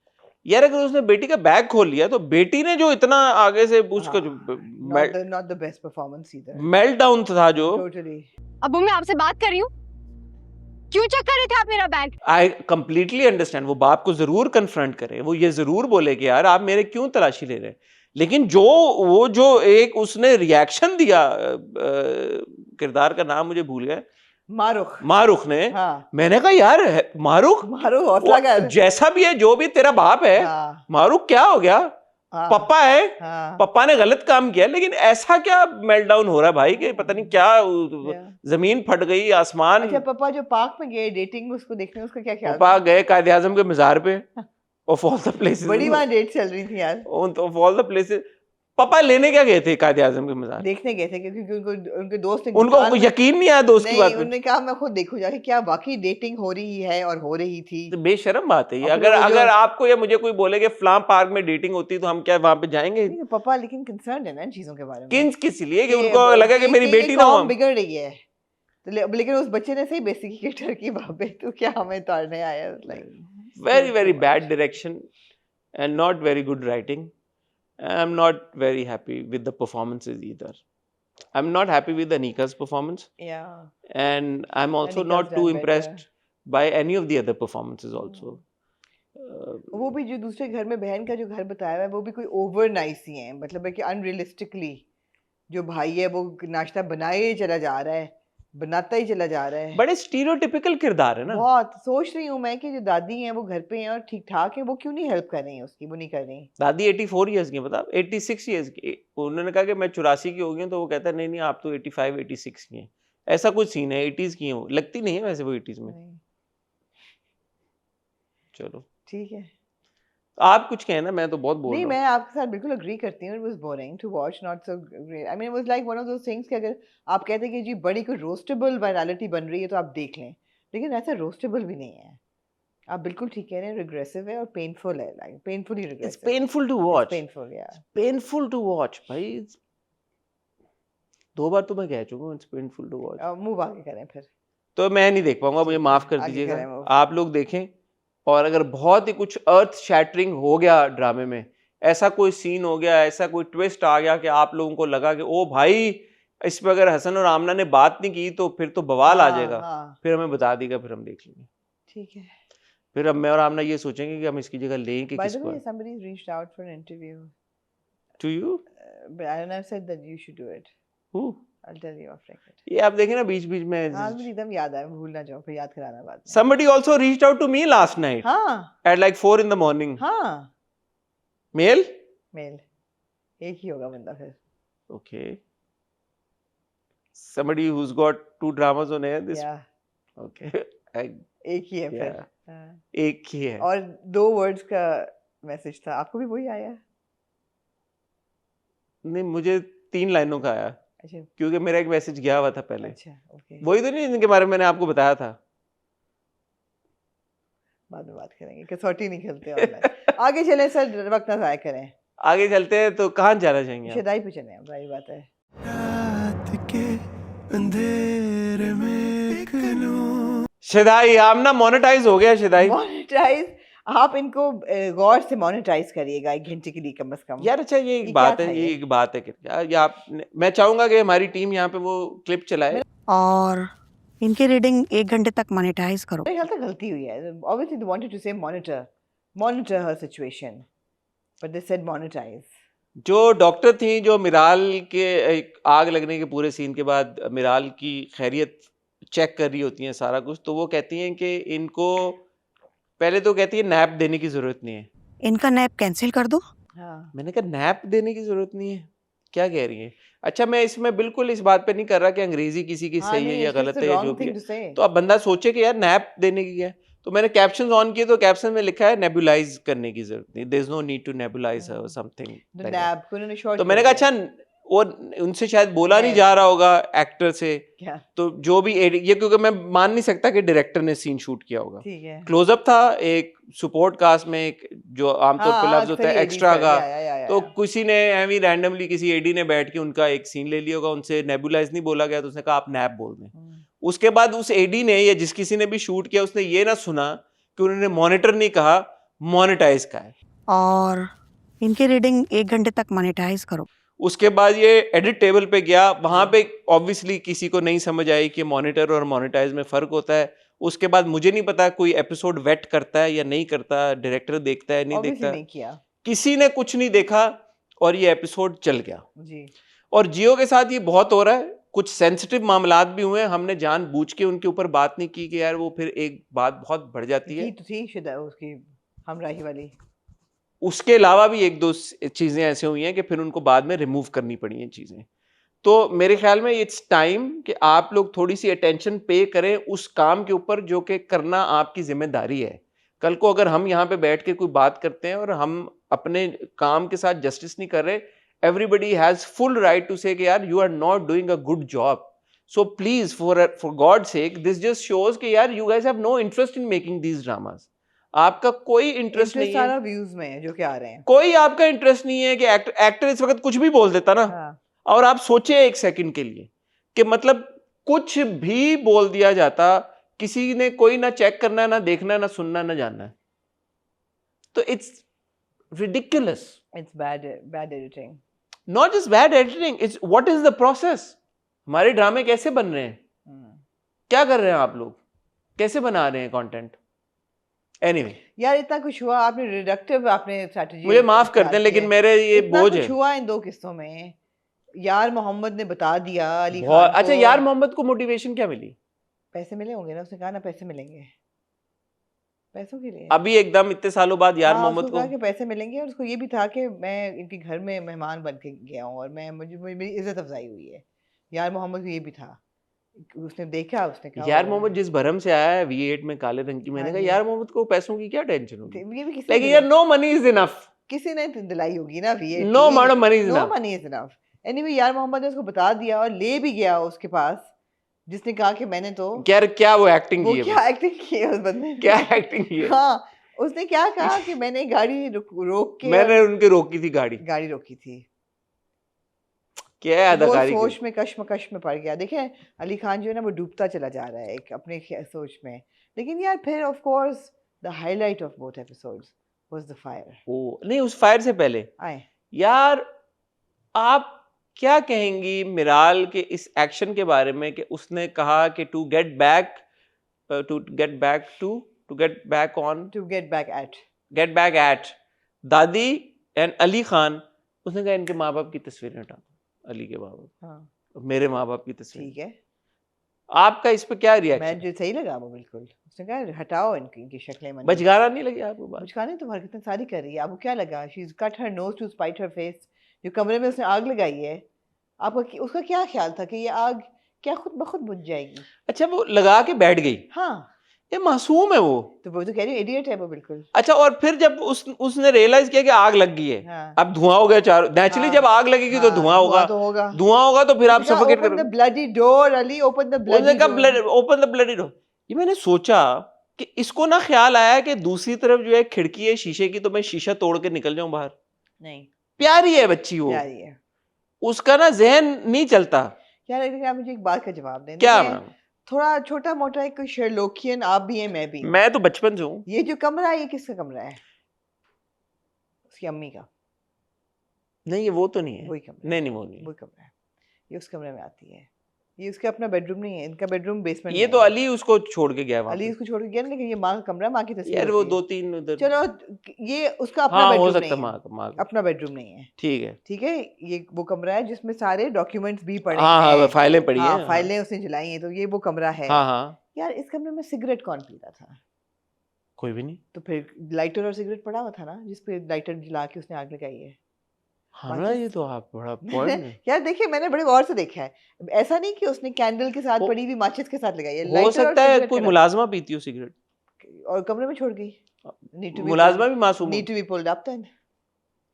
यार, अगर उसने बेटी का बैग खोल लिया तो बेटी ने जो इतना आगे से उसका जो not the best performance either, melt down था जो, टोटली। अबू मैं आपसे बात कर रही हूँ, क्यों चेक कर रहे थे आप मेरा बैग? I completely understand. वो बाप को जरूर कन्फ्रंट करे, वो ये जरूर बोले कि यार आप मेरे क्यों तलाशी ले रहे हैं, लेकिन जो वो जो एक उसने रिएक्शन दिया, किरदार का नाम मुझे भूल गया, मारुख ने। हाँ, मैंने कहा यार मारुख हौसला कर। जैसा भी है, जो भी तेरा बाप है, हाँ, मारुख क्या हो गया, हाँ, पप्पा है, हाँ, पप्पा ने गलत काम किया, लेकिन ऐसा क्या मेल्टडाउन हो रहा है भाई कि पता नहीं क्या, yeah. जमीन फट गई आसमान। अच्छा, पापा जो पार्क में गए डेटिंग उसको देखने, उसका क्या ख्याल पापा गए कायदे आजम के मज़ार पे, ऑफ ऑल द प्लेसेस, बड़ी वहां डेट चल रही थी यार, ऑफ ऑल द प्लेसेस। पापा लेने क्या गए थे कायदे आजम के मज़ार? देखने गए थे क्योंकि उनके दोस्त ने उनको यकीन नहीं आया दोस्त की बात पे। उन्होंने कहा मैं खुद देखूं जाके क्या वाकई डेटिंग हो रही है और हो रही थी। तो बेशर्म बात है ये। अपने वो अगर जो- आपको या मुझे कोई बोले कि फलां पार्क में डेटिंग होती तो हम क्या वहां पे जाएंगे? नहीं, पापा लेकिन कंसर्न है ना इन चीजों के बारे में, किस लिए कि उनको लगा कि मेरी बेटी ना हो। बिगड़ रही है तो लेकिन उस बच्चे ने सही बेसिक की टर्की बाबे तो क्या हमें ताड़ने आया, like very very bad direction and not very good writing. I'm not very happy with the performances either. I'm not happy with Anika's performance, या and I'm also Anika's not too done impressed by any of the other performances also. वो भी जो दूसरे घर में बहन का जो घर बताया हुआ है वो भी कोई ओवर नाइस ही है, मतलब है कि अनरियलिस्टिकली जो भाई है वो नाश्ता बनाए ही चला जा रहा है, बनाता ही चला जा रहा है। बड़े स्टीरियोटिपिकल किरदार है ना। बहुत सोच रही हूँ मैं कि जो दादी हैं वो घर पे हैं और ठीक ठाक है, वो क्यों नहीं हेल्प कर रही हैं उसकी, वो नहीं कर रही। दादी 84 इयर्स की, मतलब 86 इयर्स की। उन्होंने कहा कि मैं 84 की हो गई हूँ, तो वो कहता है नहीं नहीं आप तो 85 86 की हैं। ऐसा कुछ सीन है, 80s की हैं वो, लगती नहीं है वैसे वो 80s में। नहीं, चलो ठीक है, आप कुछ कहना, मैं तो बहुत बोल नहीं रहा हूँ। मैं आपके साथ बिल्कुल अग्री करती हूँ। It was boring to watch, not so great. I mean it was like one of those things कि अगर आप कहते हैं कि जी बड़ी कोई रोस्टेबल वायरलिटी बन रही है तो आप देख लें, लेकिन ऐसा रोस्टेबल भी नहीं है। आप बिल्कुल ठीक कह रहे हैं, रिग्रेसिव है और पेनफुल है, like painfully It's regressive, painful to watch. Painful या Painful to watch भाई। 2 बार तो मैं कह चुका हूँ, it's painful to watch. Move आगे करें फिर। तो मैं नहीं देख पाऊंगा, मुझे माफ कर आगे दीजिएगा। करें move। आप लोग देखें, और अगर बहुत ही कुछ अर्थ शैटरिंग हो गया ड्रामे में, ऐसा कोई सीन हो गया, ऐसा कोई ट्विस्ट आ गया कि आप लोगों को लगा कि ओ भाई इस पर अगर हसन और आमना ने बात नहीं की तो फिर तो बवाल आ जाएगा, हाँ, फिर हमें बता देगा, फिर हम देख लेंगे। ठीक है। फिर अब मैं और आमना ये सोचेंगे कि हम इसकी जगह लें कि By the किसको। way, somebody's reached out for an interview. To you But I have said that you should do it. Huh? I'll tell you off record. ये आप देखें ना बीच बीच में। हाँ, मुझे एकदम याद आया, भूल ना जाओ, फिर याद कराना बाद में। Somebody also reached out to me last night हाँ, at like 4 in the morning. हाँ, Male? मेल एक ही होगा बंदा फिर। Okay. Somebody who's got 2 dramas on air. This. या Okay. एक ही है फिर। Yeah. हाँ। एक ही है। और 2 वर्ड्स का मैसेज था, आपको भी वही आया? नहीं, मुझे 3 लाइनों का आया, अच्छा, क्योंकि मेरा एक मैसेज गया हुआ था पहले। अच्छा, ओके, वही तो नहीं जिनके बारे में मैंने आपको बताया था। बाद में बात करेंगे, कसौटी नहीं खेलते ऑनलाइन। आगे चले सर, वक्त ना ज़ाया करें, आगे चलते हैं तो कहाँ जाना चाहेंगे आप? शदाई पे चले हैं, वही बात है। शिदाई आप ना मोनेटाइज हो गया शिदाई मोनेटाइज, आप इनको गौर से मोनेटाइज करिएगा 1 घंटे के लिए कम से कम। यार। अच्छा ये ये एक क्या बात था है, ये ये? एक बात है कि ये आप, मैं चाहूंगा कि हमारी टीम यहाँ पे वो क्लिप चलाए। और इनकी रीडिंग 1 घंटे तक मोनेटाइज करो। मेरे ख्याल से गलती हुई है। Obviously they wanted to say monitor her situation, but they said monetize. जो डॉक्टर थी जो मिराल के एक आग लगने के पूरे सीन के बाद मिराल की खैरियत चेक कर रही होती हैं सारा कुछ, तो वो कहती हैं कि इनको पहले तो कहती है नैप देने की जरूरत नहीं है। इनका नैप कैंसिल कर दो। हाँ, मैंने कहा नैप देने की जरूरत नहीं है, क्या कह रही है? अच्छा मैं इसमें बिल्कुल इस बात पे नहीं कर रहा कि अंग्रेजी किसी की हाँ, सही है नहीं, या it's just गलत the है या wrong जो भी thing है। to say. तो अब बंदा सोचे कि यार नैप देने की है, तो मैंने कैप्शंस ऑन किए तो कैप्शन में लिखा है नेबुलाइज करने की जरूरत नहीं, there is no need to nebulize और something The like that. nab को उन्होंने short तो मैंने कर कहा दिया। अच्छा वो उनसे शायद बोला नहीं नहीं। जा रहा होगा एक्टर से, क्या? तो जो भी ये क्योंकि मैं मान नहीं सकता कि डायरेक्टर ने सीन शूट किया होगा। ठीक है। क्लोजअप था एक सपोर्ट कास्ट में, एक जो आमतौर पर हाँ, लफ्ज होता अक्सर है ये एक्स्ट्रा AD का, या, तो किसी ने एवी रैंडमली किसी एडी ने बैठ के उनका एक सीन ले लिया होगा, उनसे नेबुलाइज नहीं बोला गया तो उसने कहा आप नैप बोल दें। उसके बाद उस एडी ने या जिस किसी ने भी शूट किया उसने ये ना सुना कि उन्होंने मॉनिटर नहीं कहा, मोनेटाइज का है। और इनकी रीडिंग 1 घंटे तक मोनेटाइज करो। उसके बाद ये एडिट टेबल पे गया, वहां पे ऑब्वियसली किसी को नहीं समझ आई कि मॉनिटर और मोनेटाइज में फर्क होता है। उसके बाद मुझे नहीं पता कोई एपिसोड वेट करता है या नहीं करता, डायरेक्टर देखता है नहीं Obviously देखता, नहीं किया। किसी ने कुछ नहीं देखा और ये एपिसोड चल गया। जी। और जियो के साथ ये बहुत हो रहा है, कुछ सेंसिटिव मामलात भी हुए हैं, हमने जानबूझ के उनके ऊपर बात नहीं की कि यार वो फिर एक बात बहुत बढ़ जाती है। की तो थी शुदा उसकी हमराही वाली। उसके अलावा भी एक दो चीजें ऐसे हुई हैं कि फिर उनको बाद में रिमूव करनी पड़ी हैं चीजें। तो मेरे ख्याल में इट्स टाइम कि आप लोग थोड़ी सी अटेंशन पे करें उस काम के ऊपर जो कि करना आपकी जिम्मेदारी है। कल को अगर हम यहाँ पे बैठ के कोई बात करते हैं और हम अपने काम के साथ जस्टिस नहीं कर रहे, everybody has full right to say कि यार you are not doing a good job, so please for God sake this just shows कि यार you guys have no interest in making these dramas. आपका कोई interest नहीं सारा है, views में है जो कि आ रहे हैं। कोई आपका इंटरेस्ट नहीं है कि एक्टर इस वक्त कुछ भी बोल देता ना। हाँ। और आप सोचे एक सेकंड के लिए कि मतलब कुछ भी बोल दिया जाता, किसी ने कोई ना चेक करना है, ना देखना है, ना सुनना है, ना जानना है, तो it's ridiculous. It's bad editing. Not just bad editing, it's what is the process. हमारे ड्रामे कैसे बन रहे हैं, क्या कर रहे हैं आप लोग, कैसे बना रहे हैं कंटेंट। एनीवे यार इतना कुछ हुआ, आपने रिडक्टिव आपने स्ट्रेटजी मुझे माफ कर दें लेकिन मेरे ये बोझ है हुआ इन 2 किस्तों में। यार मोहम्मद ने बता दिया अली खान बहुत। अच्छा को। यार मोहम्मद को मोटिवेशन क्या मिली? पैसे मिले होंगे ना, उसने कहा ना पैसे मिलेंगे, पैसों के लिए। अभी एकदम इतने सालों बाद यार हाँ, मोहम्मद उसको को कहा कि पैसे मिलेंगे, और उसको ये भी था कि मैं इनके घर में मेहमान बन के गया हूँ और मेरी इज्जत अफजाई हुई है। यार मोहम्मद को ये भी था, उसने देखा, उसने कहा यार मोहम्मद जिस भरम से आया है V8 में काले रंग की, मैंने हाँ कहा जी। यार मोहम्मद को पैसों की क्या टेंशन होगी, ये भी किसी लेकिन ने यार नो मनी इज इनफ, किसी ने दिलाई होगी ना V8 no amount of money is no enough. Money is enough. Anyway यार मोहम्मद ने उसको बता दिया और ले भी गया उसके पास, जिसने कहा कि मैंने तो यार क्या वो एक्टिंग वो की है, क्या एक्टिंग की है उस बंदे ने। क्या एक्टिंग की है। हाँ, उसने क्या कहा कि मैंने गाड़ी रोक के मैंने उनकी रोकी थी गाड़ी रोकी थी। क्या है वो अदाकारी की? सोच में कश्मकश में पड़ गया। देखें अली खान जो है ना वो डूबता चला जा रहा है एक अपने सोच में, लेकिन यार फिर of course the highlight of both episodes was the fire. ओ नहीं, उस फायर से पहले आए यार आप क्या कहेंगी मिराल के इस एक्शन के बारे में कि उसने कहा कि to get back on to get back at दादी एंड अली खान, उसने कहा इनके माँ बाप की तस्वीरें हटा दो, अली के माँ बाप, हाँ मेरे माँ बाप की तस्वीर। ठीक है, आपका इस पे क्या मैं रिएक्शन? जो सही लगा वो बिल्कुल। उसने कहा हटाओ इनकी शक्लें मन बचगाना नहीं लगी आपको बात? मुझकाने तो हरकतें सारी कर रही है, आपको क्या लगा? She is cut her nose to spite her face. जो कमरे में उसने आग लगाई है, आपका उसका क्या ख्याल था कि ये आग क्या खुद ब खुद बुझ जाएगी? अच्छा वो लगा के बैठ गई, हाँ ये मासूम है वो। तो वो तो कह रही हूँ इडियट है वो बिल्कुल। अच्छा और फिर जब उसने रियलाइज किया कि आग लग गई है, हाँ। अब धुआं हो गया चारों, नेचुरली हाँ। जब आग लगेगी तो हाँ, धुआं होगा, तो होगा, धुआं होगा तो फिर आप suffocate open the bloody door Ali, open the उसने ब्लडी कहा ओपन द ब्लडी डोर। ये मैंने सोचा कि इसको ना ख्याल आया कि दूसरी तरफ जो है खिड़की है शीशे की, तो मैं शीशा तोड़ के निकल जाऊं बाहर। नहीं, प्यारी है बच्ची वो, प्यारी है उसका ना जहन नहीं चलता। यार। लेकिन आप मुझे एक बात का जवाब दें। क्या देखिए, मैम? थोड़ा छोटा मोटा एक शेरलोकियन आप भी हैं, मैं भी हूं। मैं तो बचपन से हूँ। ये जो कमरा है, ये किसका कमरा है? उसकी अम्मी का। नहीं ये वो तो नहीं है। वही कमरा नहीं नहीं वो नहीं है। वही कमरा है। ये उस कमरे में आती है। ये उसका अपना बेडरूम नहीं है, इनका बेडरूम बेसमेंट ये में तो है। अली उसको छोड़ के गया वहां अली पे। उसको छोड़ के गया, लेकिन ये माँ का कमरा, माँ की तस्वीर यार वो होती है। 2-3 उधर। चलो, ये उसका अपना हाँ हो बेडरूम सकता नहीं है, है, माँ का, माँ का। अपना बेडरूम नहीं है। ठीक है। ठीक है, ये वो कमरा है जिसमें सारे डॉक्यूमेंट्स भी पड़े हाँ हाँ हैं। फाइलें पड़ी हाँ, हैं। फाइलें उसने जलाई हैं, तो ये वो कमरा है। हाँ हाँ यार, इस कमरे में सिगरेट कौन पी रहा था? कोई भी नहीं। तो फिर लाइटर और सिगरेट पड़ा हुआ था ना, जिस पे लाइटर जला के उसने आग लगाई है। हाँ ना, ये तो आप बड़ा पॉइंट है। यार देखिए, मैंने बड़े गौर से देखा है। ऐसा नहीं कि उसने कैंडल के साथ हो- पड़ी हुई माचिस के साथ लगाई है, हो लाइटर और सकता है सिगरेट कोई का मुलाजमा पीती हो सिगरेट, लगा- और कमरे में छोड़ गई। Need to be मुलाजमा pulled- भी मासूम हो। need to be pulled up then.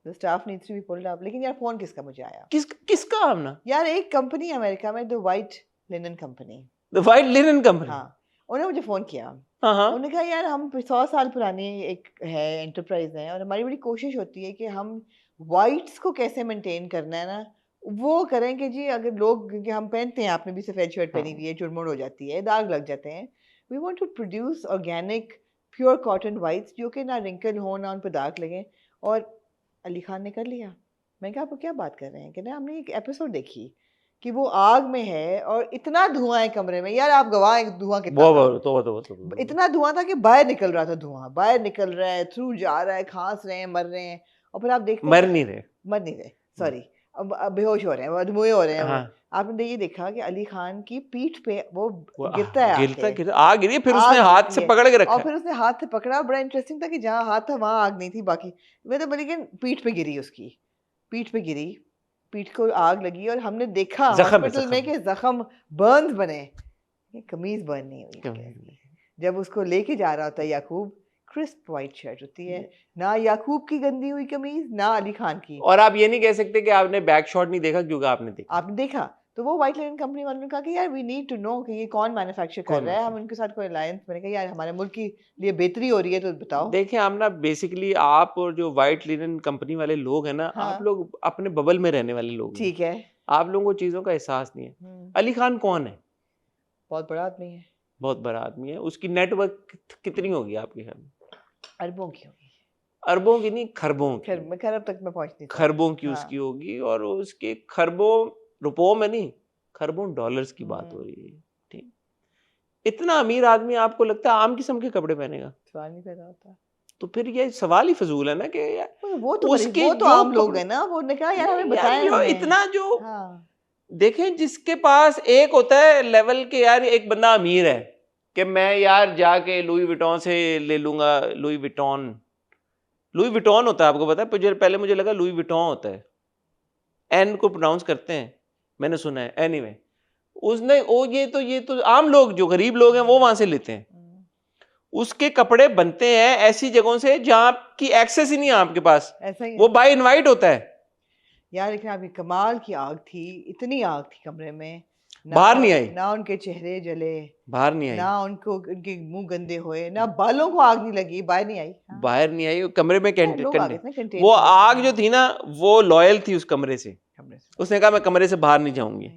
The staff needs to be pulled up. लेकिन यार, फोन किसका मुझे आया? किसका हमना? यार, एक कंपनी अमेरिका में, the white linen company. The white linen company. हाँ, उन्होंने मुझे फोन किया। हाँ हाँ उन्होंने कहा, यार हम 100 साल पुरानी एक है एंटरप्राइज है, और हमारी बड़ी कोशिश होती है कि हम वाइट्स को कैसे मेंटेन करना है ना, वो करें कि जी, अगर लोग, क्योंकि हम पहनते हैं, आपने भी सफ़ेद शर्ट पहनी हुई है, चुड़मुड़ हो जाती है, दाग लग जाते हैं। We want to produce organic pure cotton whites, जो कि ना रिंकल हो, ना उन पर दाग लगे। और अली खान ने कर लिया। मैं कहा, आप क्या बात कर रहे हैं? कि ना, हमने एक एपिसोड देखी कि वो आग में है और इतना धुआं है कमरे में। यार, आप गवाह हैं, धुआं कितना था। तो इतना धुआं था कि बाहर निकल रहा था, धुआं बाहर निकल रहा है, थ्रू जा रहा है, खांस रहे हैं, मर रहे हैं। और फिर आप देखते मर हैं, नहीं रहे। मर नहीं रहे, सॉरी, अब बेहोश हो रहे हैं, अधमुए हो रहे हैं। हाँ। आपने ये देखा कि अली खान की पीठ पे वो वो गिरता है, गिरता आग गिरी, फिर आग उसने हाथ गिरती से है। पकड़ के रखा और फिर उसने हाथ से पकड़ा। बड़ा इंटरेस्टिंग था कि जहाँ हाथ था वहां आग नहीं थी, बाकी मतलब, लेकिन पीठ पे गिरी, उसकी पीठ पे गिरी, पीठ को आग लगी। और हमने देखा हॉस्पिटल में कि जख्म, बर्न्स बने, ये कमीज बर्न नहीं हुई। जब उसको लेके जा रहा होता है याकूब, क्रिस्प वाइट शर्ट होती है, ना याकूब की गंदी हुई कमीज, ना अली खान की। और आप ये नहीं कह सकते कि आपने बैक शॉट नहीं देखा, क्योंकि आपने देखा। आपने देखा, तो वो व्हाइट लिनन कंपनी वालों ने कहा कि यार, वी नीड टू नो कि ये कौन मैन्युफैक्चर कर रहा है, हम उनके साथ कोई अलायंस बनेगा। यार, हमारे मुल्क के लिए बेहतरी हो रही है, तो बताओ। देखिए आप ना, बेसिकली आप और जो व्हाइट लिनन कंपनी वाले लोग हैं ना, हाँ। आप लोग अपने बबल में रहने वाले लोग हैं। ठीक है। आप लोगों को चीजों का एहसास नहीं है। अली खान कौन है? बहुत बड़ा आदमी है, बहुत बड़ा आदमी है। उसकी नेटवर्क कितनी होगी आपके ख्याल में? अरबों की होगी। अरबों की नहीं, खरबों की। खरब तक मैं पहुंच नहीं सकती। खरबों की हाँ। उसकी होगी, और उसके खरबों रुपयों में नहीं, खरबों डॉलर्स की बात हो रही है। ठीक, इतना अमीर आदमी आपको लगता है आम किस्म के कपड़े पहनेगा? सवाल नहीं पैदा होता। तो फिर ये सवाल ही फजूल है ना कि यार वो तो उसके वो तो जो आम लोग कपड़े- हैं ना, वो ने कहा, यार हमें यार बताएं, जो हमें। इतना जो हाँ। देखें, जिसके पास एक होता है लेवल के, यार एक बंदा अमीर है कि मैं यार जाके लुई विटॉन से ले लूंगा, लुई विटॉन होता है, आपको पता है? पहले मुझे लगा लुई विटॉन होता है, एन को प्रोनाउंस करते हैं, मैंने सुना है। एनीवे, उसने ये तो आम लोग, जो गरीब लोग हैं, वो वहां से लेते हैं। उसके कपड़े बनते हैं ऐसी जगहों से जहां की एक्सेस ही नहीं है आपके पास, ऐसा ही है। वो बाय इनवाइट होता है। यार, लेकिन अभी कमाल की आग थी, इतनी आग थी कमरे में, बाहर नहीं आई। ना उनके चेहरे जले, बाहर नहीं आई। ना उनके मुंह गंदे हुए, ना बालों को आग नहीं लगी, बाहर नहीं आई। हाँ। बाहर नहीं आई, कमरे में लोग आ गए थे ना, contain वो किया था। आग जो थी ना, वो लॉयल थी उस कमरे से। कमरे से। उसने कहा मैं कमरे से बाहर नहीं जाऊंगी।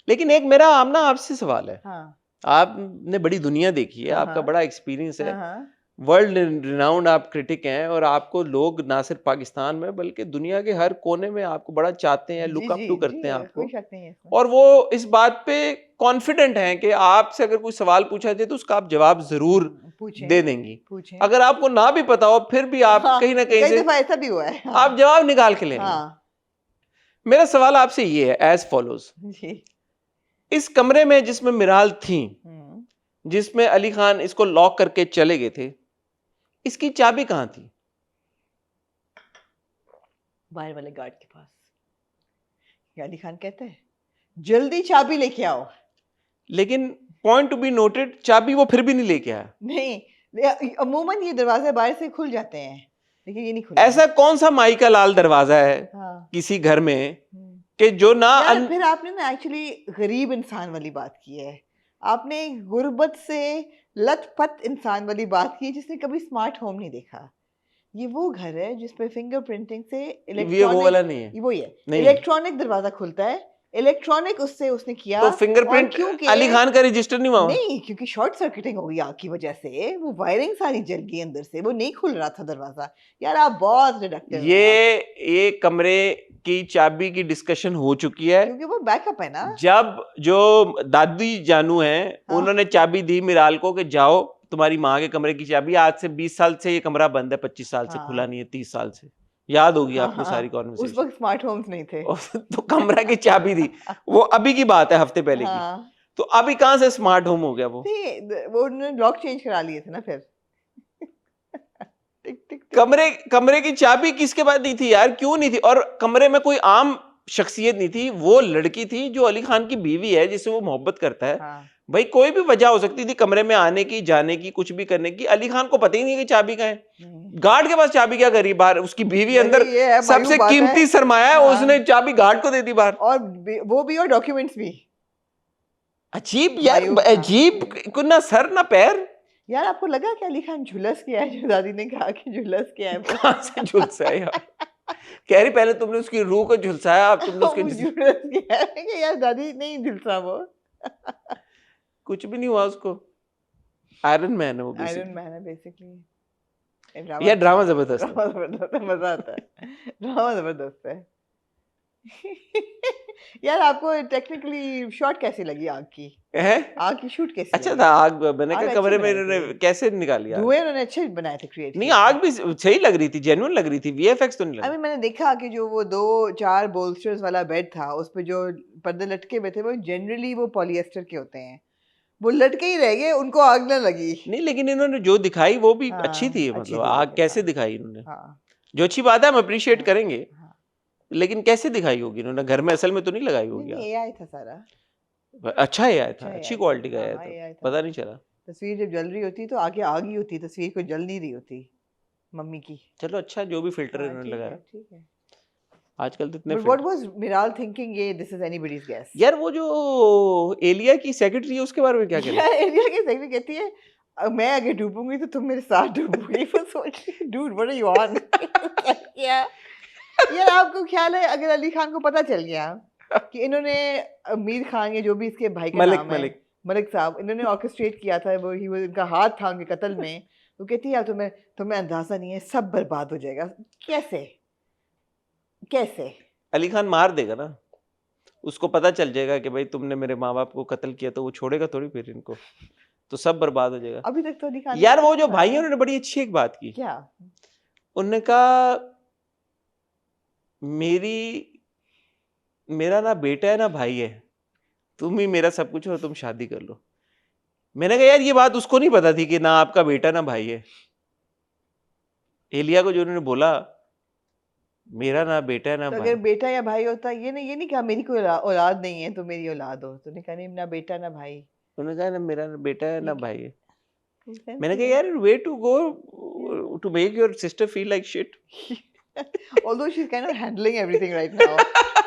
लेकिन एक मेरा आमना आपसे सवाल है, हाँ। आपने बड़ी दुनिया देखी है, आपका हाँ। बड़ा एक्सपीरियंस है, हाँ। वर्ल्ड रिनाउंड आप क्रिटिक हैं, और आपको लोग ना सिर्फ पाकिस्तान में बल्कि दुनिया के हर कोने में आपको बड़ा चाहते हैं, लुक अप टू करते हैं आपको, कोई शक नहीं है इसमें। और वो इस बात पे कॉन्फिडेंट हैं कि आपसे अगर कोई सवाल पूछा जाए तो उसका आप जवाब जरूर पूछें, दे देंगी। पूछें। अगर आपको ना भी पता हो, फिर भी आप हाँ, कहीं ना कहीं कई से दफा ऐसा भी हुआ है। हाँ। आप जवाब निकाल के लेंगे। हाँ। मेरा सवाल आपसे ये है, एज फॉलोज, जी। इस कमरे में जिसमें मिराल थी, हम्म। जिसमें अली खान इसको लॉक करके चले गए थे, इसकी चाबी कहां थी? बाहर वाले गार्ड के पास। ये अली खान कहता है, जल्दी चाबी लेके आओ। लेकिन पॉइंट टू बी नोटेड, चाबी वो फिर भी नहीं लेके आया। नहीं, अमूमन ये दरवाजे बाहर से खुल जाते हैं, लेकिन ये नहीं खुला। ऐसा कौन सा माई का लाल दरवाजा है हाँ। किसी घर में कि जो ना यार, फिर आपने ना एक्चुअली गरीब इंसान वाली बात की है। आपने गुर्बत से लत-पत इंसान वाली बात की जिसने कभी स्मार्ट होम नहीं देखा। ये वो घर है जिस पे फिंगरप्रिंटिंग से ये वो वाला नहीं है। ये वही है। नहीं। इलेक्ट्रॉनिक दरवाजा खुलता है, इलेक्ट्रॉनिक उससे उसने किया। तो और फिंगरप्रिंट क्योंकि अली खान का रजिस्टर नहीं हुआ? नहीं, क्योंकि शॉर्ट सर्किटिंग हो गई आग की वजह से, वो वायरिंग सारी जल गई अंदर से, वो नहीं खुल रहा था दरवाजा। यार आप बहुत रिडक्टिव ये कमरे की चाबी की डिस्कशन हो चुकी है। क्योंकि वो बैकअप है ना। जब जो दादी जानू हैं हाँ। उन्होंने चाबी दी मिराल को कि जाओ तुम्हारी माँ के कमरे की चाबी, आज से 20 साल से ये कमरा बंद है, 25 साल से हाँ। खुला नहीं है, 30 साल से, याद होगी हाँ, आपको हाँ, सारी उस कॉन्वर्सेशन। वक्त स्मार्ट होम्स नहीं थे। तो कमरा की चाबी दी, वो अभी की बात है, हफ्ते पहले की। हाँ। तो अभी कहां से स्मार्ट होम हो गया वो? नहीं, वो उन्होंने लॉक चेंज करा लिए थे ना फिर। टिक टिक टिक। कमरे की चाबी किसके पास नहीं थी यार? क्यों नहीं थी? और कमरे में कोई आम शख्सियत नहीं थी, वो लड़की थी जो अली खान की बीवी है, जिससे वो मोहब्बत करता है। हाँ। भाई कोई भी वजह हो सकती थी कमरे में आने की, जाने की, कुछ भी करने की। अली खान को पता ही नहीं कि चाबी कहाँ है। नहीं। गार्ड के पास चाबी क्या करी बाहर? उसकी बीवी अंदर ये है, सबसे मायूब बात है। कीमती सरमाया है, हाँ। उसने चाबी गार्ड को दे दी बाहर। और वो भी और डॉक्यूमेंट्स भी। अजीब यार, मायूब था। अजीब, कोई ना सर ना पैर। यार आपको लगा कि अली खान झुलस गया है? जो दादी ने कहा कि झुलस गया है वो। कहां से झुलसाया यार? कह रही पहले तुमने उसकी रूह को झुलसाया, अब तुमने वो उसके झुलस गया है कि यार दादी नहीं झुलसा वो। कुछ भी नहीं हुआ उसको। आयरन मैन है वो आयरन बेसिकली। मैन है बेसिकली। यार ड्रामा जबरदस्त है। ड्रामा जबरदस्त है, मजा आता है। ड्रामा जबरदस्त है। यार आपको टेक्निकली शॉट कैसी लगी आग की? है? आग की शूट कैसी अच्छा लगी? था आग, मैंने आग कहा अच्छी कमरे में बनाई इन्होंने थी। कैसे निकाली आग? धुएं उन्होंने अच्छे बनाए थे, क्रिएट नहीं आग भी सही लग रही थी, जेन्युइन लग रही थी, वीएफएक्स तो नहीं लगा। अभी मैंने देखा कि जो वो 2-4 बोल्स्टर्स वाला बेड था, उस पे जो पर्दे लटके हुए थे वो जनरली वो पॉलिएस्टर के होते हैं। वो लटके ही रह गए, उनको आग ना लगी। नहीं लेकिन इन्होंने जो दिखाई वो भी हाँ, अच्छी थी, अच्छी मतलब थी, आग अच्छी, कैसे हाँ। दिखाई इन्होंने, हाँ। जो अच्छी बात है, हम अप्रिशिएट हाँ, करेंगे। हाँ। लेकिन कैसे दिखाई होगी इन्होंने? घर में असल में तो नहीं लगाई होगी नहीं, आग। एआई था सारा। अच्छा आया था, अच्छा अच्छी AI क्वालिटी का था। आया हाँ, था, AI था। पता नहीं चला। तस्वीर जब जल रही होती तो आगे आग ही होती, तस्वीर को जल नहीं रही होती मम्मी की। चलो अच्छा, जो भी फिल्टर हाँ, इन्होंने ठीक लगाया। है, ठीक है। आजकल तो इतने But what filter- was Miral thinking? ये this is anybody's guess. यार वो जो एलिया की सेक्रेटरी है उसके बारे में क्या कह रहे यार एरिया की सेक्रेटरी कहती है मैं अगर डूबूंगी तो तुम मेरे साथ डूबोगी। वो सोच रही dude what are you on? क्या यार आपको ख्याल है अगर अली खान को पता चल गया कि इन्होंने अमीर खान या जो भी इसके भाई का मलिक, नाम है, मलिक। मलिक साहब, इन्होंने ऑर्केस्ट्रेट किया था, वो ही इनका हाथ था उनके कत्ल में, तो कहती है यार तुम्हें अंदाजा नहीं है, सब बर्बाद हो जाएगा। कैसे कैसे? अली खान मार देगा ना, उसको पता चल जाएगा कि भाई तुमने मेरे माँ बाप को कत्ल किया, तो वो छोड़ेगा थोड़ी फिर इनको, तो सब बर्बाद हो जाएगा। अभी तक तो अली खान यार वो जो भाई है उन्होंने बड़ी अच्छी एक बात की। क्या? उन्होंने कहा मेरा ना बेटा है ना भाई है, तुम ही मेरा सब कुछ हो, तुम शादी कर लो। मैंने कहा यार ये बात उसको नहीं पता थी कि ना आपका बेटा ना भाई है। एलिया को जो उन्होंने बोला मेरा ना बेटा है ना तो भाई, अगर बेटा या भाई होता, ये नहीं कहा मेरी कोई औलाद नहीं है तो मेरी औलाद हो, तो नहीं कहा नहीं ना बेटा ना भाई। उन्होंने कहा ना मेरा ना बेटा है ना ठीक है। भाई है। कोई sense मैंने कहा नहीं है। यार way to go to make your sister feel like shit. Although she's kind of handling everything right now.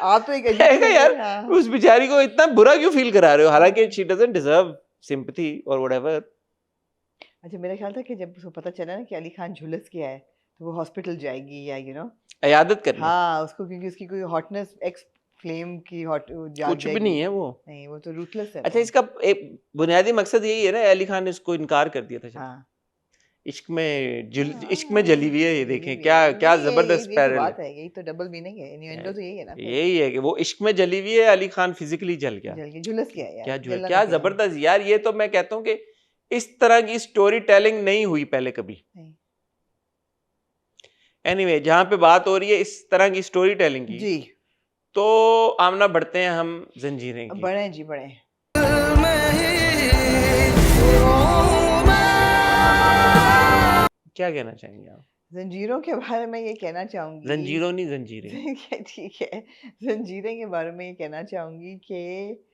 आप तो एक है अजीब यार, हाँ। उस बेचारी को इतना बुरा क्यों फील करा रहे हो? हालांकि शी डजंट डिजर्व सिंपैथी और व्हाटएवर। अच्छा मेरा ख्याल था कि जब उसको पता चला ना कि अली खान झुलस गया है तो वो हॉस्पिटल जाएगी या इयादत करनी। हाँ उसको, क्योंकि उसकी कोई हॉटनेस एक्स फ्लेम की हॉट जाग कुछ भी नहीं है वो। नहीं, वो तो रूथलेस है। अच्छा इसका एक बुनियादी मकसद यही है ना, अली खान ने इसको इनकार कर दिया था शायद। हाँ इश्क में हाँ, इश्क में जली हुई है, ये जली देखें हुई क्या है। क्या नहीं, जबरदस्त ये तो पैरल बात है। है, यही तो डबल मीनिंग है, इन्यूएंडो तो यही है ना फिर। यही है कि वो इश्क में जली हुई है, अली खान फिजिकली जल गया। जल के झुलस गया यार, क्या जलना क्या तो क्या है। जबरदस्त यार, ये तो मैं कहता हूँ कि इस तरह की स्टोरी टेलिंग नहीं हुई पहले कभी। नहीं। एनीवे जहां पे बात हो रही है इस तरह की स्टोरी टेलिंग की, जी तो आमना बढ़ते हैं हम जंजीरें की। बड़े जी बड़े। क्या कहना चाहेंगे आप? जंजीरों के बारे में ये कहना चाहूंगी, जंजीरों नहीं जंजीरें। ठीक है, जंजीरें के बारे में ये कहना चाहूंगी कि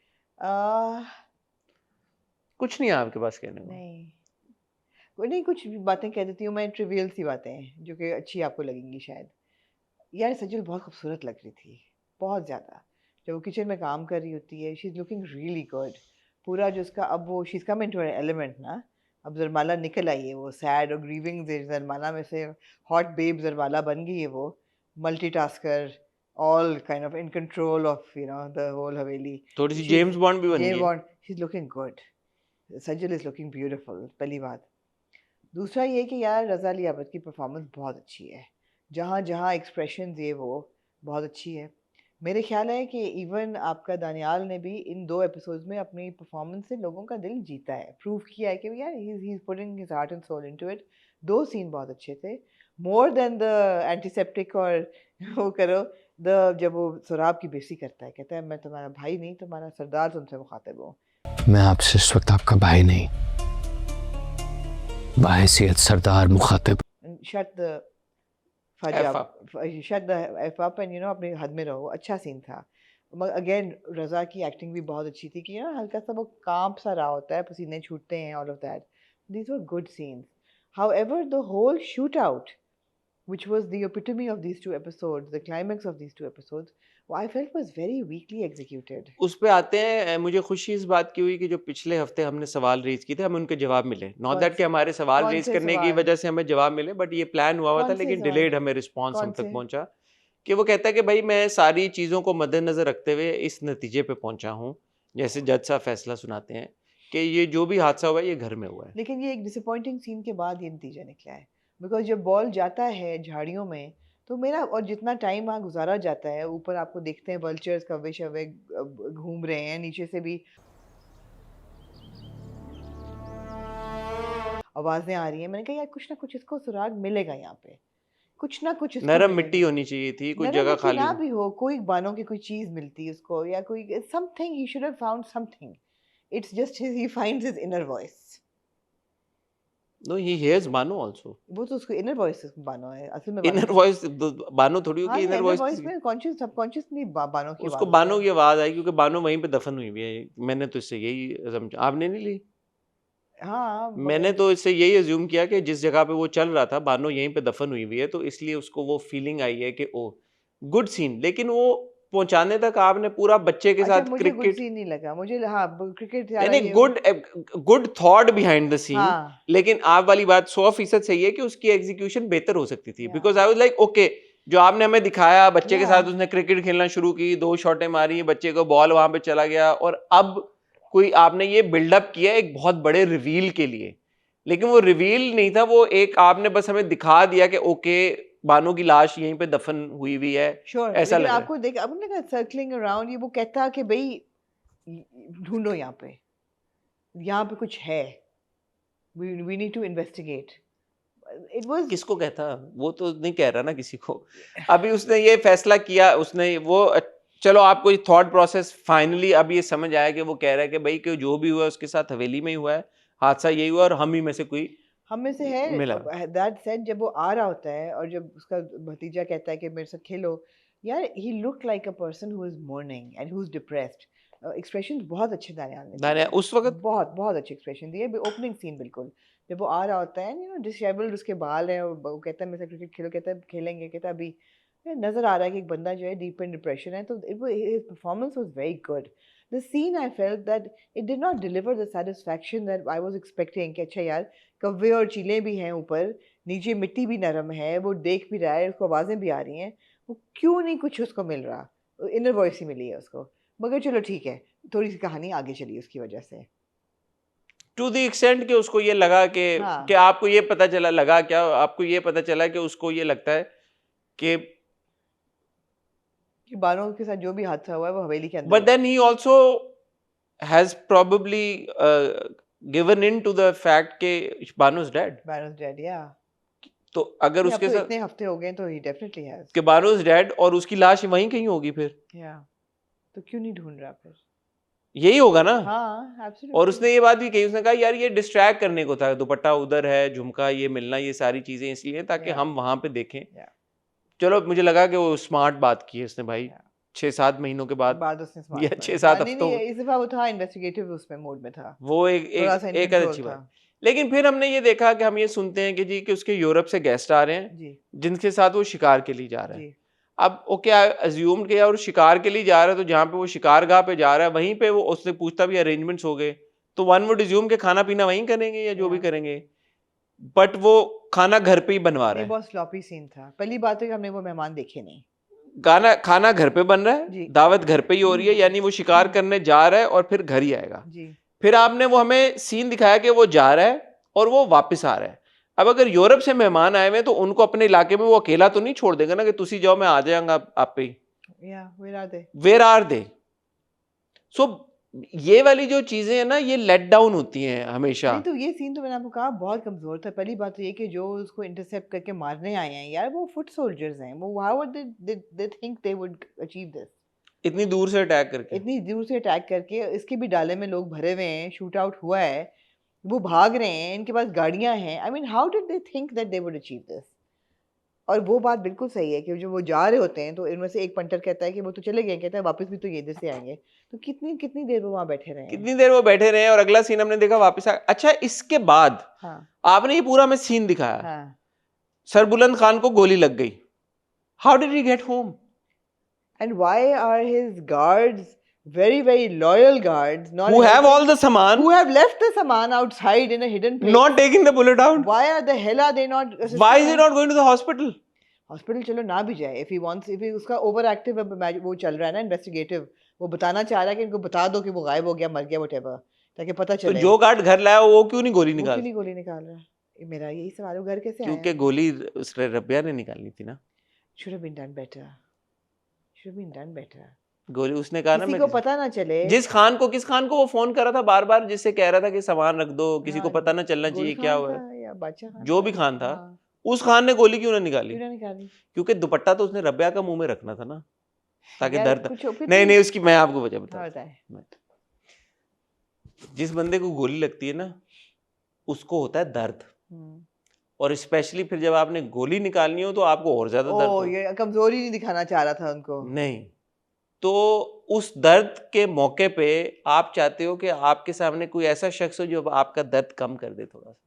कुछ नहीं है आपके पास कहने को? नहीं कोई नहीं, कुछ बातें कह देती हूँ मैं, ट्रिवियल सी बातें हैं जो कि अच्छी आपको लगेंगी शायद। यार सजल बहुत खूबसूरत लग रही थी, बहुत ज़्यादा। जब वो किचन में काम कर रही होती है, she is looking really good. पूरा जो उसका अब वो she is come into her element ना, अब जरमाला निकल आई है, वो सैड और ग्रीविंग जरमाला में से हॉट बेब जरमाला बन गई है, वो multitasker, all kind of in control of the whole haveli. थोड़ी सी जेम्स बॉन्ड भी बन गई जेम्स है. Bond, she is looking good. Sajal is looking beautiful, पहली बात. दूसरा ये कि यार रज़ा लियाकत की परफॉर्मेंस बहुत अच्छी है, जहाँ जहाँ एक्सप्रेशंस ये वो बहुत अच्छी है. मेरे ख्याल है कि इवन आपका दानियाल ने भी इन 2 एपिसोड्स में अपनी परफॉर्मेंस से लोगों का दिल जीता है, प्रूव किया है कि यार he is putting his heart and soul into it. 2 scene बहुत अच्छे थे, मोर देन द एंटीसेप्टिक और वो करो जब वो सुराब की बेइज्जती करता है, कहता है मैं तुम्हारा भाई नहीं, तुम्हारा सरदार, तुमसे मुखातिब हूँ. मैं आपसे इस वक्त आपका भाई नहीं, बाहैसियत सरदार मुखातिब. Shut the fudge F up, shut the F up and अपनी हद में रहो. अच्छा सीन था. अगेन रज़ा की एक्टिंग भी बहुत अच्छी थी कि हल्का सा वो कांप सा रहा होता है, पसीने छूटते हैं, all of that. These were good scenes. However the whole shoot out which was the epitome of these 2 episodes, the climax of these 2 episodes, I felt was very weakly executed. उस पे आते हैं. मुझे खुशी इस बात की हुई कि जो पिछले हफ्ते हमने सवाल रेज किए थे, हमें उनके जवाब मिले. नॉट कौन दैट कि हमारे सवाल कौन रेज से करने की सवाल? वजह से हमें जवाब मिले, बट ये प्लान हुआ था, कौन से लेकिन सवाल? डिलेड हमें रिस्पांस कौन हम तक से? पहुंचा. कि वो कहता है कि भाई मैं सारी चीज़ों को मद्देनजर रखते हुए इस नतीजे पे पहुंचा हूँ, जैसे जज साहब फैसला सुनाते हैं कि ये जो भी हादसा हुआ है ये घर में हुआ है. लेकिन ये एक डिसअपॉइंटिंग सीन के बाद ये नतीजा निकला है, बिकॉज जब बॉल जाता है झाड़ियों में तो मेरा, और जितना टाइम वहाँ गुजारा जाता है, ऊपर आपको देखते हैं वल्चर्स कव्वे शव्वे घूम रहे हैं, नीचे से भी आवाजें आ रही हैं. मैंने कहा यार कुछ ना कुछ इसको सुराग मिलेगा यहाँ पे, कुछ ना कुछ इसको नरम मिलेगा. मिट्टी होनी चाहिए थी, कुछ नरम जगह मिट्टी खाली ना हो. भी हो, कोई बानों की कोई चीज मिलती उसको, या कोई something, he should have found something. It's just he finds his inner voice. No, he hears Bano also. वो तो उसको इनर वॉइस बानो है असल में. इनर वॉइस बानो थोड़ी हाँ, होगी. इनर वॉइस वॉइस में कॉन्शियस सबकॉन्शियसली बानो की उसको आवाज बानो है. की आवाज आई, क्योंकि बानो वहीं पे दफन हुई हुई है. मैंने तो इससे यही समझा. आपने नहीं ली? हाँ, मैंने तो इससे यही अज्यूम किया कि जिस जगह पे वो चल रहा था, बानो यहीं पे दफन हुई हुई है, तो इसलिए उसको वो फीलिंग आई है कि ओ गुड सीन. लेकिन वो पहुंचाने तक आपने पूरा बच्चे के अच्छा, साथ मुझे गुड क्रिकेट, सीन नहीं लगा मुझे. हाँ, क्रिकेट यानी good thought behind the scene. हाँ, लेकिन आप वाली बात 100% सही है कि उसकी एग्जीक्यूशन बेहतर हो सकती थी. Yeah. Because I was like okay, जो आपने हमें दिखाया, बच्चे के Yeah. साथ उसने क्रिकेट खेलना शुरू की, 2 शॉटें मारी, बच्चे को बॉल वहां पे चला गया, और अब कोई आपने ये बिल्डअप किया एक बहुत बड़े रिवील के लिए. लेकिन वो रिवील नहीं था, वो एक आपने बस हमें दिखा दिया कि ओके बानो की लाश यहीं पे दफन हुई हुई है. श्योर. ऐसा लग रहा है. आपको देख, आपने कहा सर्कलिंग अराउंड, ये वो कहता कि भाई ढूंढो यहाँ पे कुछ है, we need to investigate. It was किसको कहता? वो तो नहीं कह रहा ना किसी को. अभी उसने ये फैसला किया, उसने वो चलो आपको थॉट प्रोसेस फाइनली अब ये समझ आया कि वो कह रहा है कि भाई कि जो भी हुआ उसके साथ हवेली में ही हुआ है, हादसा यही हुआ और हम ही में से कोई हम में से है. मिला. दैट सेड, जब वो आ रहा होता है और जब उसका भतीजा कहता है कि मेरे साथ खेलो, यार he look like a person who is mourning and who is depressed. Expressions बहुत अच्छे दानियाल ने दानिया दिए. उस वक्त बहुत बहुत अच्छे एक्सप्रेशन दिए. ओपनिंग सीन बिल्कुल जब वो आ रहा होता है, डिसेबल्ड उसके बाल हैं, वो कहता है मेरे साथ क्रिकेट खेलो, कहता है खेलेंगे, कहता है अभी. नजर आ रहा है कि एक बंदा जो है डीप इन डिप्रेशन है, तो his performance was very good. The scene, I felt that it did not deliver the satisfaction that I was expecting. कि अच्छा यार कव्वे और चीलें भी हैं ऊपर, नीचे मिट्टी भी नरम है, वो देख भी रहा है, उसको आवाज़ें भी आ रही हैं, वो क्यों नहीं कुछ उसको मिल रहा. इनर वॉइस ही मिली है उसको. मगर चलो ठीक है, थोड़ी सी कहानी आगे चली उसकी वजह से. टू द एक्सटेंट कि उसको ये लगा हाँ. कि आपको ये पता चला, लगा क्या आपको ये पता चला कि उसको ये लगता है कि बानो के साथ जो भी हादसा हुआ है वो हवेली के अंदर. but then he also has probably given in to the fact कि Banu's dead. Banu's dead, yeah. तो अगर उसके साथ इतने हफ्ते हो गए तो he definitely has. कि Banu's dead और उसकी लाश वहीं कहीं होगी फिर. Yeah. तो क्यों नहीं ढूंढ रहा फिर? यही होगा ना. हाँ, absolutely. और उसने ये बात भी कही, उसने कहा यार ये डिस्ट्रैक्ट करने को था, दुपट्टा उधर है, झुमका ये मिलना, ये सारी चीजें इसलिए ताकि Yeah. हम वहां पे देखें. Yeah. चलो मुझे लगा कि वो स्मार्ट बात की है उसने भाई. Yeah. 6-7 महीनों के बाद उसने smart या बनाया. 6-7 नहीं, हफ्तों नहीं, इस दफा वो था इन्वेस्टिगेटिव उसमें मूड में था. वो थोड़ा सा in एक control अच्छी बात. था. लेकिन फिर हमने ये देखा कि हम ये सुनते हैं कि जी कि उसके यूरोप से गेस्ट आ रहे हैं जी जिनके साथ वो शिकार के लिए जा रहा है. जी. अब ओके अज्यूम किया और शिकार के लिए जा रहा है, तो जहाँ पे वो शिकार गाह पे जा रहा है वहीं पे वो उससे पूछता भी अरेंजमेंट्स हो गए, तो वन वुड अज्यूम के खाना पीना वहीं करेंगे या जो भी Yeah. करेंगे, बट वो खाना घर पे ही बनवा रहे ये हैं। बहुत स्लॉपी सीन था। पहली बात है कि हमने वो मेहमान देखे नहीं। खाना घर पे बन रहा जी। है, दावत घर पे ही हो रही है, यानी वो शिकार करने जा रहा है और फिर घर ही आएगा। जी। फिर आपने वो हमें सीन दिखाया कि वो जा रहा है और वो वापस आ रहा है। अब अगर यूरोप से मेहमान आए हुए हैं तो उनको अपने इलाके में वो अकेला तो नहीं छोड़ देगा ना कि तुसी जाओ मैं आ जाऊंगा आप पे। Yeah, where are they? Where are they? So ये वाली जो चीजें हैं ना, ये लेट डाउन होती हैं हमेशा। नहीं तो ये सीन तो मैंने आपको कहा बहुत कमजोर था। पहली बात तो ये कि जो उसको इंटरसेप्ट करके मारने आए हैं यार, वो फुट सोल्जर्स हैं। वो how would they think they would achieve this? इतनी दूर से अटैक करके। इतनी दूर से अटैक करके, इसके भी डाले में लोग भरे हुए हैं, शूट आउट हुआ है, वो भाग रहे हैं, इनके पास गाड़ियां हैं। I mean how did they think that they would achieve this? और वो बात बिल्कुल सही है कि जो वो जा रहे होते हैं तो इनमें से एक पंटर कहता है कि वो तो चले गए, कहता है वापस भी तो ये इधर से आएंगे। तो कितनी कितनी देर वो वहाँ बैठे रहे हैं? कितनी देर वो बैठे रहे और अगला सीन हमने देखा वापस आ। अच्छा, इसके बाद हाँ आपने ये पूरा हमें सीन दिखाया, हाँ। सरबुलंद खान को गोली लग गई। How did he get home? And why are his guards very loyal guards, not Who have all the saman, who have left the saman outside in a hidden place? not taking the bullet out? Why are the hell are they not? Why is he not going to the hospital? Hospital चलो ना भी जाए, if he wants, if he उसका over active वो चल रहा है ना investigative, वो बताना चाह रहा है कि इनको बता दो कि वो गायब हो गया, मर गया, whatever, ताकि पता तो चले। जो गार्ड घर लाया वो क्यों नहीं गोली वो निकाल? क्यों नहीं गोली निकाल रहा? ये मेरा यही सवाल है, वो घर कैसे आया? क्योंकि गोली उस रबिया ने निकालनी थी ना। should have been done better, should have been done better. गोली उसने कहा ना किसी मैं को पता ना चले। किस खान को वो फोन कर रहा था बार बार, जिससे कह रहा था कि सामान रख दो, किसी को हाँ, पता ना चलना गुल चाहिए खान क्या हुआ है। था या बादशाह खान जो था? भी खान था, हाँ, उस खान ने गोली क्यों ना निकाली? क्यों ना निकाली? क्योंकि दुपट्टा तो उसने रबिया का मुंह में रखना था ना, ताकि यार, दर्द। कुछ फिर नहीं भी- नहीं, उसकी मैं आपको वजह हाँ, बता। बताएं। जिस बंदे को गोली लगती है ना, उसको होता है दर्द, हम्म। और स्पेशली फिर जब आपने गोली निकालनी हो तो आपको और ज्यादा दर्द ओ, हो। ये कमजोरी नहीं दिखाना चाह रहा था उनको। नहीं, तो उस दर्द के मौके पे आप चाहते हो कि आपके सामने कोई ऐसा शख्स हो जो आपका दर्द कम कर दे थोड़ा सा।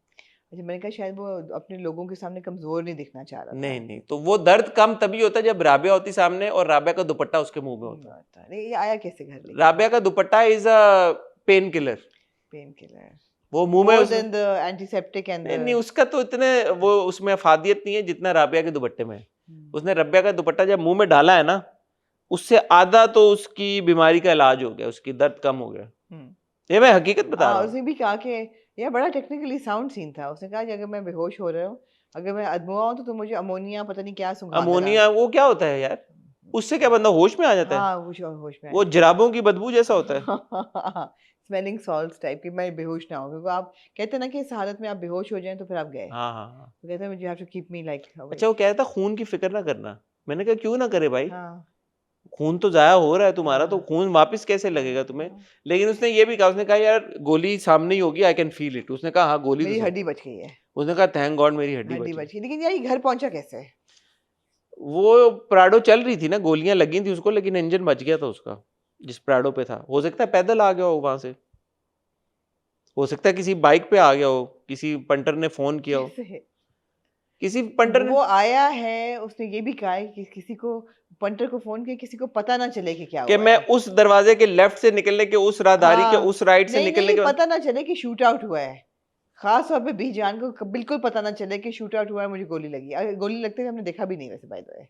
अच्छा, मैंने कहा शायद वो अपने लोगों के सामने कमजोर नहीं दिखना चाह रहा था। नहीं नहीं, तो वो दर्द कम तभी होता है जब राबिया होती सामने और राबिया का दुपट्टा उसके मुंह में होता है। नहीं, ये आया कैसे घर लेके? राबिया का दुपट्टा is a pain killer. Pain killer, वो मुंह में more उसने- than the antiseptic and नहीं the- नहीं, उसका तो इतने वो उसमें अफादियत नहीं है जितना राबिया के दुपट्टे में है। उसने रबिया का दुपट्टा जब मुंह में डाला है ना, उससे आधा तो उसकी बीमारी का इलाज हो गया, उसकी दर्द कम हो गया। हम्म। ये मैं हकीकत बता रहा हूँ। उसने भी कहा कि यह बड़ा टेक्निकली साउंड सीन था। उसने कहा कि अगर मैं बेहोश हो रहा हूँ, अगर मैं अदमुआ हूँ तो मुझे अमोनिया पता नहीं क्या सुंघा देना। अमोनिया वो क्या होता है यार? उससे क्या बंदा होश में आ जाता है? हाँ, होश में वो जराबों की बदबू जैसा होता है। स्मेलिंग सॉल्ट्स टाइप की। मैं बेहोश ना हूँ, क्योंकि आप कहते हैं ना कि इस हालत में आप बेहोश हो जाएं तो फिर आप गए। हाँ हाँ हाँ। तो कहते हैं you have to keep me like. अच्छा, वो कह रहा था खून की फिक्र ना करना। मैंने कहा क्यों ना करे भाई, हाँ, खून तो जाया हो रहा है तुम्हारा, तो हाँ। खून वापस कैसे लगेगा तुम्हें? हाँ। लेकिन उसने ये भी कहा, उसने कहा यार गोली सामने ही होगी, आई कैन फील इट। उसने कहा हाँ गोली मेरी तो हड्डी बच गई है, उसने कहा थैंक गॉड मेरी हड्डी हड्डी बच बच गई। लेकिन यार ये घर पहुंचा कैसे? वो प्राडो चल रही थी ना, गोलियां लगी थी उसको, लेकिन इंजन बच गया था उसका जिस प्राडो पे था। हो सकता है पैदल आ गया हो वहां से, हो सकता है किसी बाइक पे आ गया हो, किसी पंटर ने फोन किया हो, कैसे? किसी पंटर ने। वो आया है, उसने ये भी कहा है कि किसी को, पंटर को फोन किया, किसी को पता ना चले कि क्या कि हुआ मैं है। उस दरवाजे के लेफ्ट से निकलने के, उस राहदारी के हाँ। उस राइट से नहीं निकलने नहीं, के पता ना चले कि शूट आउट हुआ है। खास तौर पे बी जान को बिल्कुल पता ना चले कि शूट आउट हुआ है, मुझे गोली लगी। अगर गोली लगते हुए हमने देखा भी नहीं वैसे, बाय द वे।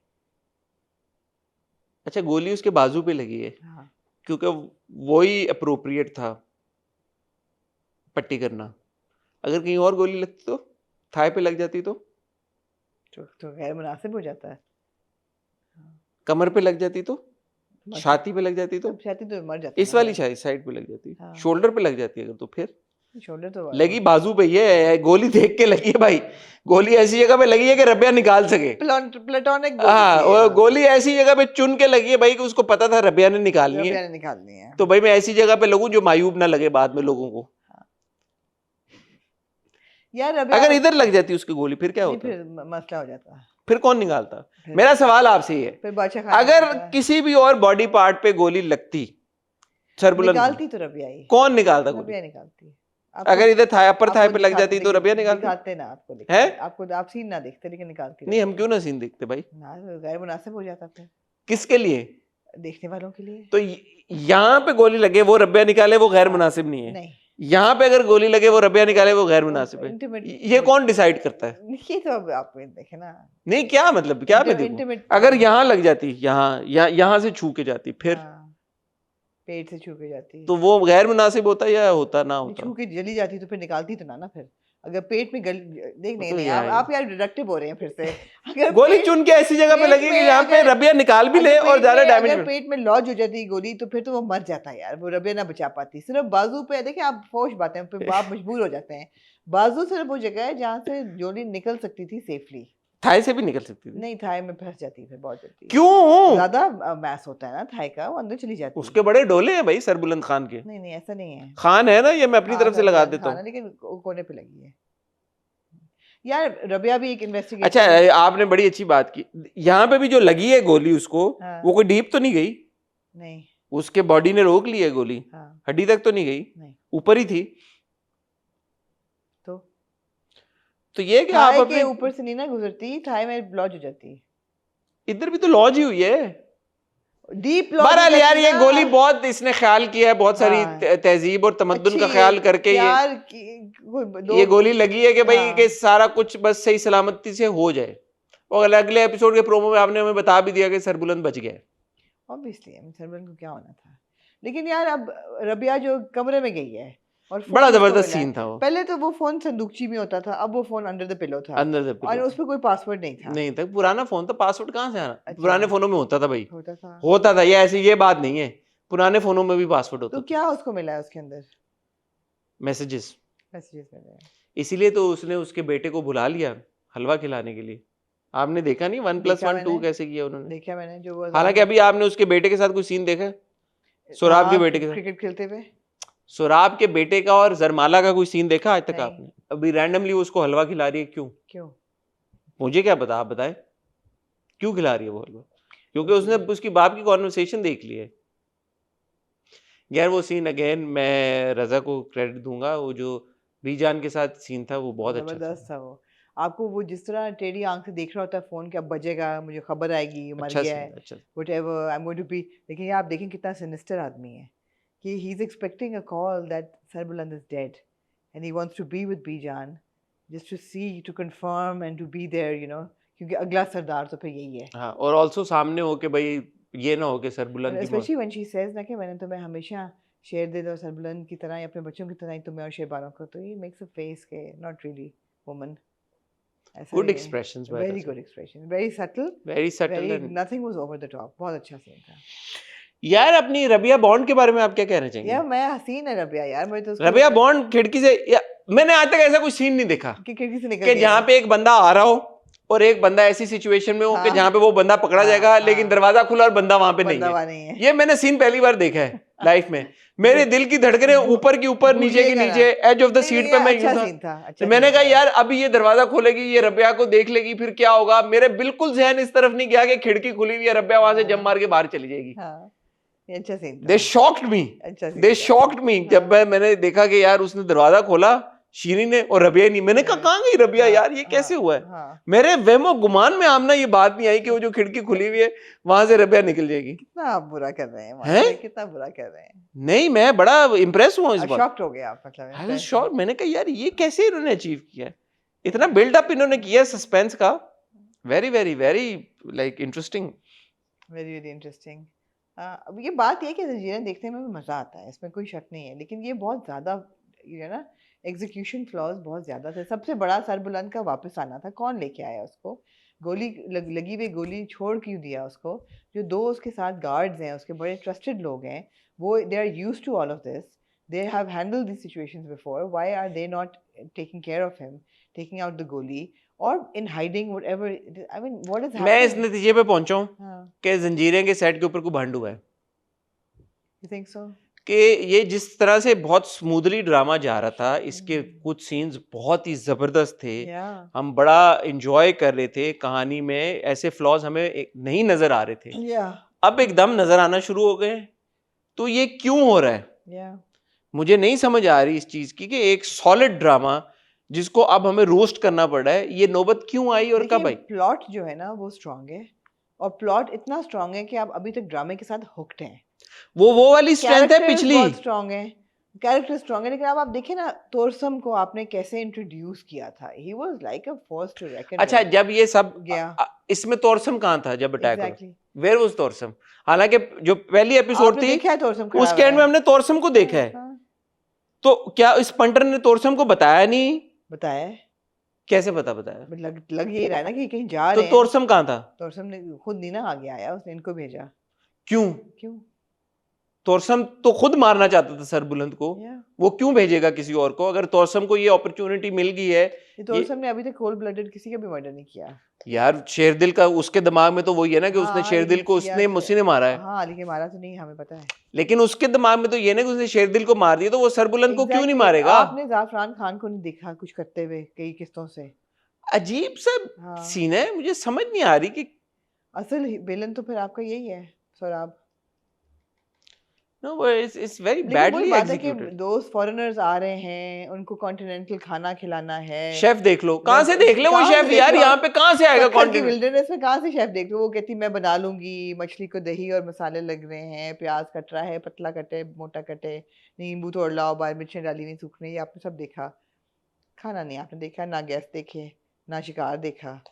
अच्छा, गोली उसके बाजू पे लगी है हाँ, क्योंकि वही अप्रोप्रिएट था पट्टी करना। अगर कहीं और गोली लगती तो, थाई पे लग जाती तो गैर मुनासिब हो जाता है। कमर पे लग जाती तो, मर- छाती पे लग जाती तो, तब छाती तो मर जाती इस वाली साइड पे लग जाती, हाँ। शोल्डर पे लग जाती अगर तो फिर शोल्डर तो लगी बाजू पे। ये गोली देख के लगी है भाई, गोली ऐसी जगह पे लगी है कि रबिया निकाल सके। प्लेटोनिक हाँ, वो गोली ऐसी जगह पे चुन के लगी है भाई कि उसको पता था रबिया ने निकालनी है। निकालनी है। तो भाई मैं ऐसी जगह पे लगूं जो मायूब ना लगे बाद में लोगों को। यार अगर इधर लग जाती उसकी गोली फिर क्या होता? फिर मसला हो जाता। फिर कौन निकालता? फिर- मेरा सवाल आपसे ये है, फिर बादशाह खान अगर निकालता है। किसी भी और बॉडी पार्ट पे गोली लगती, सरबुलंद निकालती तो रबिया ही, कौन निकालता गोली? रबिया निकालती। अगर इधर थाई, अपर थाई आपको पे लग दिखाते जाती तो लेकिन रबिया निकालती। दिखाते ना आपको, है? आपको आप सीन ना देखते लेकिन निकालती नहीं, हम रबिया। क्यों ना सीन देखते भाई? ना, गैर मुनासिब हो जाता फिर किसके लिए? देखने वालों के लिए। तो यहाँ पे गोली लगे वो रबिया निकाले, वो गैर मुनासिब नहीं है। नहीं, यहाँ पे अगर गोली लगे वो रबिया निकाले वो गैर मुनासिब है, Intimate- ये कौन डिसाइड करता है? ये तो अब आप देखे ना, नहीं क्या मतलब क्या मैं देखूं? Intimate- अगर यहाँ लग जाती, यहाँ से छू के जाती, फिर हाँ, पेट से छू के जाती है, तो वो गैर मुनासिब होता या होता ना नहीं, होता? छू के जली जाती तो फिर निकालती तो ना फिर। अगर पेट में गल देख नहीं तो नहीं यार- आप यार डिडक्टिव हो रहे हैं फिर से। अगर गोली पेट- चुन के ऐसी जगह पे पेट लगी कि में जहाँ पे अगर- रबिया निकाल भी ले अगर और पेट ज्यादा में- डैमेज अगर पेट में लॉज हो जाती गोली तो फिर तो वो मर जाता है यार, वो रबिया ना बचा पाती। सिर्फ बाजू पे देखिए आप फोश बातें फिर आप मजबूर हो जाते हैं। बाजू सिर्फ वो जगह है जहाँ से गोली निकल सकती थी सेफली, थाई से भी निकल सकती थी। नहीं थाई में फंस जाती है फिर बहुत जल्दी। क्यों? ज्यादा मैस होता है ना थाई का, वो अंदर चली जाती है। उसके बड़े डोले हैं भाई सरबुलंद खान के। नहीं नहीं ऐसा नहीं है, खान है ना, ये मैं अपनी तरफ से लगा देता खाना हूँ। लेकिन कोने पे लगी है यार। रबिया भी एक इन्वेस्टिगेशन। अच्छा आपने बड़ी अच्छी बात की, यहाँ पे भी जो लगी है गोली उसको, हाँ। वो कोई डीप तो नहीं गई? नहीं, उसके बॉडी ने रोक ली है गोली, हाँ हड्डी तक तो नहीं गई, नहीं, ऊपर ही थी। तो ये कि आप थाई के अपने ऊपर से नहीं ना गुजरती, थाई में लॉज हो जाती, इधर भी तो लॉज ही हुई है। डीप बहरहाल यार ये गोली बहुत इसने ख्याल किया है, बहुत सारी हाँ। तहजीब और तमद्दुन का ख्याल करके ये गोली लगी है कि भाई हाँ। कि सारा कुछ बस सही सलामती से हो जाए। और अगले एपिसोड के प्रोमो में आपने हमें बता भी दिया कि सरबुलंद बच गया। ऑब्वियसली सरबुलंद को क्या होना था, लेकिन यार अब रबिया जो कमरे में गई है और फोन बड़ा उसको जबरदस्त मिला है। सीन था वो। पहले तो वो फोन संदूकची में होता था, अब वो फोन अंडर द पिलो था अंदर से और पिलो। उस पर कोई पासवर्ड नहीं था। नहीं था, पुराना फोन था, पासवर्ड कहाँ से आना? अच्छा। पुराने फोनों में होता था भाई, होता था ये ऐसी ये बात नहीं है, पुराने फोनों में भी पासवर्ड तो होता था, क्या उसको मिला है उसके अंदर? मैसेजेस। मैसेजेस मिले हैं। इसीलिए तो उसने उसके बेटे को बुला लिया हलवा खिलाने के लिए। आपने देखा नहीं 1+1 2 मैंने। कैसे किया उन्होंने? देखा मैंने जो वो हालांकि अभी आपने उसके बेटे के साथ कोई सीन देखा है? सुराब के बेटे के साथ, क्रिकेट खेलते हुए सुराब के बेटे का और जरमाला का कोई सीन देखा आज तक नहीं। आपने? अभी रैंडमली उसको हलवा खिला रही है, क्यों? क्यों? मुझे क्या पता, आप बताएं क्यों खिला रही है वो हलवा? क्योंकि उसने उसकी बाप की कॉन्वर्सेशन देख ली है। यार वो सीन अगेन मैं रजा को क्रेडिट दूंगा, वो जो बीजान के साथ सीन था वो बहुत अच्छा जबरदस्त था वो। आपको वो जिस तरह टेढ़ी आंख से देख रहा होता है फोन के, अब बजेगा, मुझे खबर आएगी, मर अच्छा गया सीन, है, अच्छा। Whatever I am going to be. लेकिन ये आप देखें कितना सिनिस्टर आदमी है कि he is expecting a call that Sarbuland is dead and he wants to be with Bijan just to see, to confirm and to be there, you know, क्योंकि अगला सरदार तो फिर यही है। हाँ, और ऑल्सो सामने हो के भाई ये ना हो कि सरबुलंद की स्पेशली व्हेन शी सेज ना कि मैंने तुम्हें हमेशा शेर दे दो सरबुलंद की तरह, अपने बच्चों की तरह ही तुम्हें और शेरबानों को, तो ये मेक्स अ फेस के not really woman. Good expressions, very good expression, very subtle, very subtle very and nothing was over the top. बहुत अच्छा सीन था यार। अपनी रबिया बॉन्ड के बारे में आप क्या कहना चाहेंगे? यार। मैं हसीन है रबिया यार, मुझे तो उसको रबिया बॉन्ड खिड़की से मैंने आज तक ऐसा कोई सीन नहीं देखा कि खिड़की से निकल कि गया जहाँ पे एक बंदा आ रहा हो और एक बंदा ऐसी सिचुएशन में हो कि हाँ। जहाँ पे वो बंदा पकड़ा हाँ, जाएगा लेकिन हाँ। दरवाजा खुला और बंदा वहां पे नहीं बंदा है। वहाँ नहीं है। ये मैंने सीन पहली बार देखा है लाइफ में। मेरे दिल की धड़कनें ऊपर की ऊपर, नीचे की भूलिएगा नीचे, एज ऑफ द नहीं, सीट नहीं, पे मैं अच्छा यूं था। सीन था, तो अच्छा मैंने सीन कहा था। यार अभी ये दरवाजा खोलेगी, ये रबिया को देख लेगी, फिर क्या होगा? मेरे बिल्कुल जहन इस तरफ नहीं गया कि खिड़की खुली हुई है, रबिया वहां से जम मार के बाहर चली जाएगी। हाँ, ये अच्छा सीन था, दे शॉक्ड मी, अच्छा सीन दे था। शॉक्ड मी जब मैंने देखा कि यार उसने दरवाजा खोला, शीरी ने, और रबिया नहीं। मैंने कहा कहाँ गई रबिया यार, ये कैसे हुआ है? हाँ, मेरे वेमो गुमान में आमना ये बात नहीं आई कि वो जो खिड़की खुली हुई है वहां से रबिया निकल जाएगी। कितना आप बुरा कर रहे हैं, हैं? माशाल्लाह, कितना बुरा कर रहे हैं। नहीं, मैं बड़ा इंप्रेस हुआ इस बार। शॉक्ड हो गए आप, मतलब आई वाज शॉक्ड। मैंने कहा यार ये कैसे इन्होंने अचीव किया है, इतना बिल्ड अप इन्होंने किया सस्पेंस का। Very very very like interesting, very very interesting. अब ये बात ये है कि जंजीरें देखने में भी मज़ा आता है, इसमें कोई शक नहीं है, लेकिन ये बहुत ज़्यादा ये ना एग्जीक्यूशन फ्लॉज बहुत ज़्यादा थे। सबसे बड़ा सरबुलंद का वापस आना था, कौन लेके आया उसको? गोली लगी हुई गोली छोड़ क्यों दिया उसको? जो दो उसके साथ गार्ड्स हैं, उसके बड़े ट्रस्टेड लोग हैं, वो they are used to all of this, they have handled this situations before, why are they not taking care of him, taking out the गोली और in hiding whatever, I mean what is मैं इस नतीजे पे पहुंचा हूँ हाँ, कि जंजीरें के सेट के ऊपर कोई भांड हुआ है यू थिंक सो? कि ये जिस तरह से बहुत स्मूथली ड्रामा जा रहा था, इसके कुछ सीन्स बहुत ही जबरदस्त थे, या हम बड़ा इंजॉय कर रहे थे कहानी में, ऐसे फ्लॉज हमें नहीं नजर आ रहे थे, या अब एकदम नजर आना शुरू हो गए। तो ये क्यों हो रहा है? या मुझे नहीं समझ आ रही इस चीज की कि एक सॉलिड ड्रामा जिसको अब हमें रोस्ट करना पड़ रहा है, ये नौबत क्यों आई और कब आई? प्लॉट जो है ना वो स्ट्रांग है, और प्लॉट इतना स्ट्रांग है कि आप अभी तक ड्रामे के साथ हुक्ड हैं। वो वाली स्ट्रेंथ है Characters पिछली। बहुत स्ट्रांग है, कैरेक्टर स्ट्रॉन्ग है, लेकिन अब आप देखें ना तोरसम को आपने कैसे इंट्रोड्यूस किया था. He was like a force to reckon अच्छा, जब ये सब गया. इसमें तोरसम कहाँ था जब अटैक हुआ? एग्जैक्टली. Where was Torsam? हालांकि जो पहली एपिसोड आपने थी देखा है तोरसम खड़ा उसके हुआ एंड में है? हमने तोरसम को देखा है, हाँ, तो क्या इस पंटर ने तोरसम को बताया नहीं? बताया है. कैसे बताया? लग ये रहा है ना कि कहीं जा तो रहे हैं. तोरसम कहाँ था? तोरसम ने खुद नहीं ना आगे आया, उसने इनको भेजा. क्यों? क्यों? तोरसम तो खुद मारना चाहता था सरबुलंद को, या वो क्यों भेजेगा किसी और को? अगर तोरसम को ये अपॉर्चुनिटी मिल गई है. ये तोरसम ने अभी तक कोल्ड ब्लडेड किसी का भी मर्डर नहीं किया. यार शेरदिल का उसके दिमाग में तो वही है ना कि उसने हाँ, शेरदिल लेकिन को किया उसने तो- उसी ने मारा है. हाँ, लेकिन मारा तो नहीं, हमें पता है. लेकिन उसके दिमाग में तो ये ना कि उसने शेरदिल को मार दिया, तो वो सरबुलंद को क्यों नहीं Exactly. मारेगा? आपने जाफरान खान को नहीं देखा कुछ करते हुए कई किस्तों से. अजीब सा हाँ. सीन है, मुझे समझ नहीं आ रही कि असल विलन तो फिर आपका यही है सौराब. नो, इट्स वेरी लेकिन वही बैडली बात है कि एग्जीक्यूटेड. दोस्त फॉरेनर्स आ रहे हैं, उनको कॉन्टिनेंटल खाना खिलाना है. शेफ देख लो, कहाँ से देख ले वो कहाँ शेफ देख यार, लो? यहाँ पे कहाँ से आएगा सक्खर की कंटेंट? विल्डरनेस में कहाँ से शेफ देख लो? वो कहती मैं बना लूंगी, मछली को दही और मसाले लग रहे हैं, प्याज कट रहा है, पतला कटे मोटा कटे, नींबू तोड़ लाओ, बाहर मिर्चें डाली नहीं सूखने. ये आपने सब देखा. खाना नहीं आपने देखा, ना गैस देखे, ना शिकार देखा.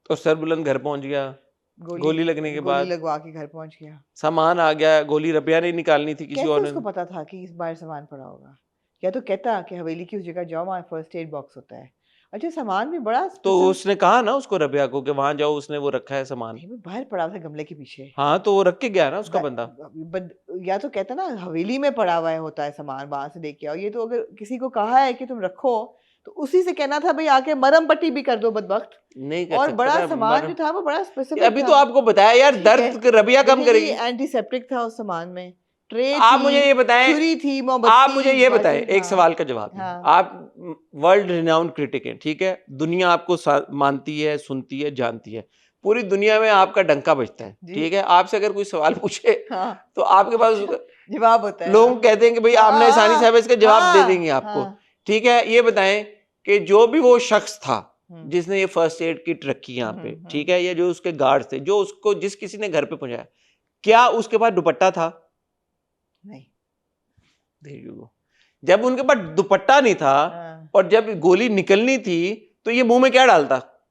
तो सरबुलंद घर पहुंच गया, गोली लगने के बाद गोली लगवा के घर पहुंच गया. सामान आ गया, गोली रबिया ने निकालनी थी, किसी कैसे और ने. उसको पता था कि इस बार सामान पड़ा होगा? या तो कहता कि हवेली की उस जगह जाओ, वहाँ फर्स्ट एड बॉक्स होता है. अच्छा, सामान भी बड़ा तो specific- उसने कहा ना उसको रबिया को कि वहां जाओ, उसने वो रखा है सामान. नहीं, वो बाहर पड़ा था गमले के पीछे. हाँ, तो वो रख के गया ना उसका ब- बंदा. या तो कहता ना हवेली में पड़ा हुआ है होता है सामान, वहां से लेके आओ. ये तो अगर किसी को कहा है कि तुम रखो, तो उसी से कहना था भाई आके मरहम पट्टी भी कर दो बदबख्त. नहीं कर और सकता बड़ा था, सामान मगर- जो था वो बड़ा स्पेसिफिक अभी तो आपको बताया यार, ठीक दर्द रबिया कम करेगी. एंटीसेप्टिक था उस सामान में. ट्रे आप थी, मुझे ये बताएं, छुरी थी, मोमबत्ती. आप मुझे ये बताएं, बाकी- एक हाँ. सवाल का जवाब दें. हाँ. आप वर्ल्ड रिनाउंड क्रिटिक हैं, ठीक है, दुनिया आपको मानती है, सुनती है, जानती है, पूरी दुनिया में आपका डंका बजता है, जी. ठीक है. आपसे अगर कोई सवाल पूछे हाँ, तो आपके पास जवाब होता है. लोग कहते हैं कि भाई आपने हाँ, आसानी साहब इसका जवाब हाँ, दे देंगे आपको. हाँ. ठीक है, ये बताएं कि जो भी वो शख्स था हम्म. जिसने ये फर्स्ट एड किट रखी यहाँ पे, हम्म. ठीक है, या जो उसके गार्ड थे, जो उसको जिस किसी ने घर पे पहुंचाया, क्या उसके पास दुपट्टा था? नहीं. There you go. जब उनके पास दुपट्टा नहीं था हाँ. और जब गोली निकलनी थी, तो ये मुंह में क्या डालता?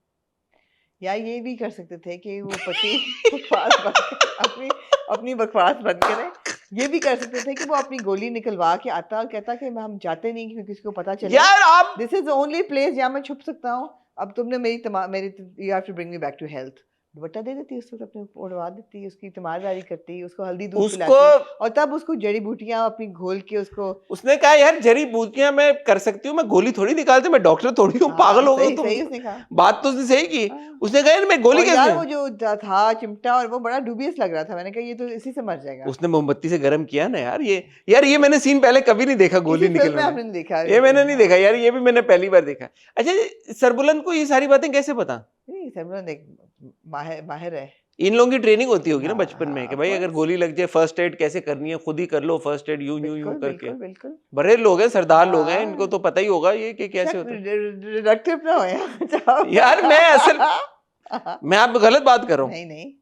या ये भी कर सकते थे कि वो पति बकवास बंद करे, अपनी बकवास बंद करे. ये भी कर सकते थे कि वो अपनी गोली निकलवा के आता और कहता कि हम जाते नहीं क्योंकि किसी को पता चले. यार आप this is the only place जहाँ मैं छुप सकता हूँ. अब तुमने मेरी you have to bring me back to health. दुपट्टा दे देती, उसको अपने उड़वा देती, उसकी तीमारदारी करती, उसको हल्दी दूध उसको, पिलाती, और तब उसको जड़ी बूटियां अपनी घोल के उसको. उसने कहा यार जड़ी बूटियां मैं कर सकती हूँ, मैं गोली थोड़ी निकालती हूँ, मैं डॉक्टर थोड़ी हूँ, पागल हो गए सही तुम. सही उसने कहा. बात तो उसने सही की. हाँ. उसने कहा यार मैं गोली और यार कैसे? वो जो था चिमटा, और वो बड़ा डूबियस लग रहा था. मैंने कहा ये तो इसी से मर जाएगा. उसने मोमबत्ती से गर्म किया ना यार. ये मैंने सीन पहले कभी नहीं देखा, गोली किसी फिल्म में निकलना. आपने नहीं देखा? ये मैंने नहीं देखा यार, ये भी मैंने पहली बार देखा. अच्छा, सरबुलंद को ये सारी बातें कैसे पता? नहीं, सरबुलंद एक माहिर है. इन लोगों की ट्रेनिंग होती होगी ना हाँ, बचपन में हाँ, कि of भाई अगर course. गोली लग जाए फर्स्ट एड कैसे करनी है, खुद ही कर लो फर्स्ट एड, यूं यूं यूं बिल्कुल करके. बिल्कुल बिल्कुल. बड़े लोग हैं, सरदार लोग हैं, हाँ. इनको तो पता ही होगा ये कि कैसे होता है. डिडक्टिव ना हो यार. यार मैं मैं आप गलत बात कर रहा हूँ. नहीं नहीं.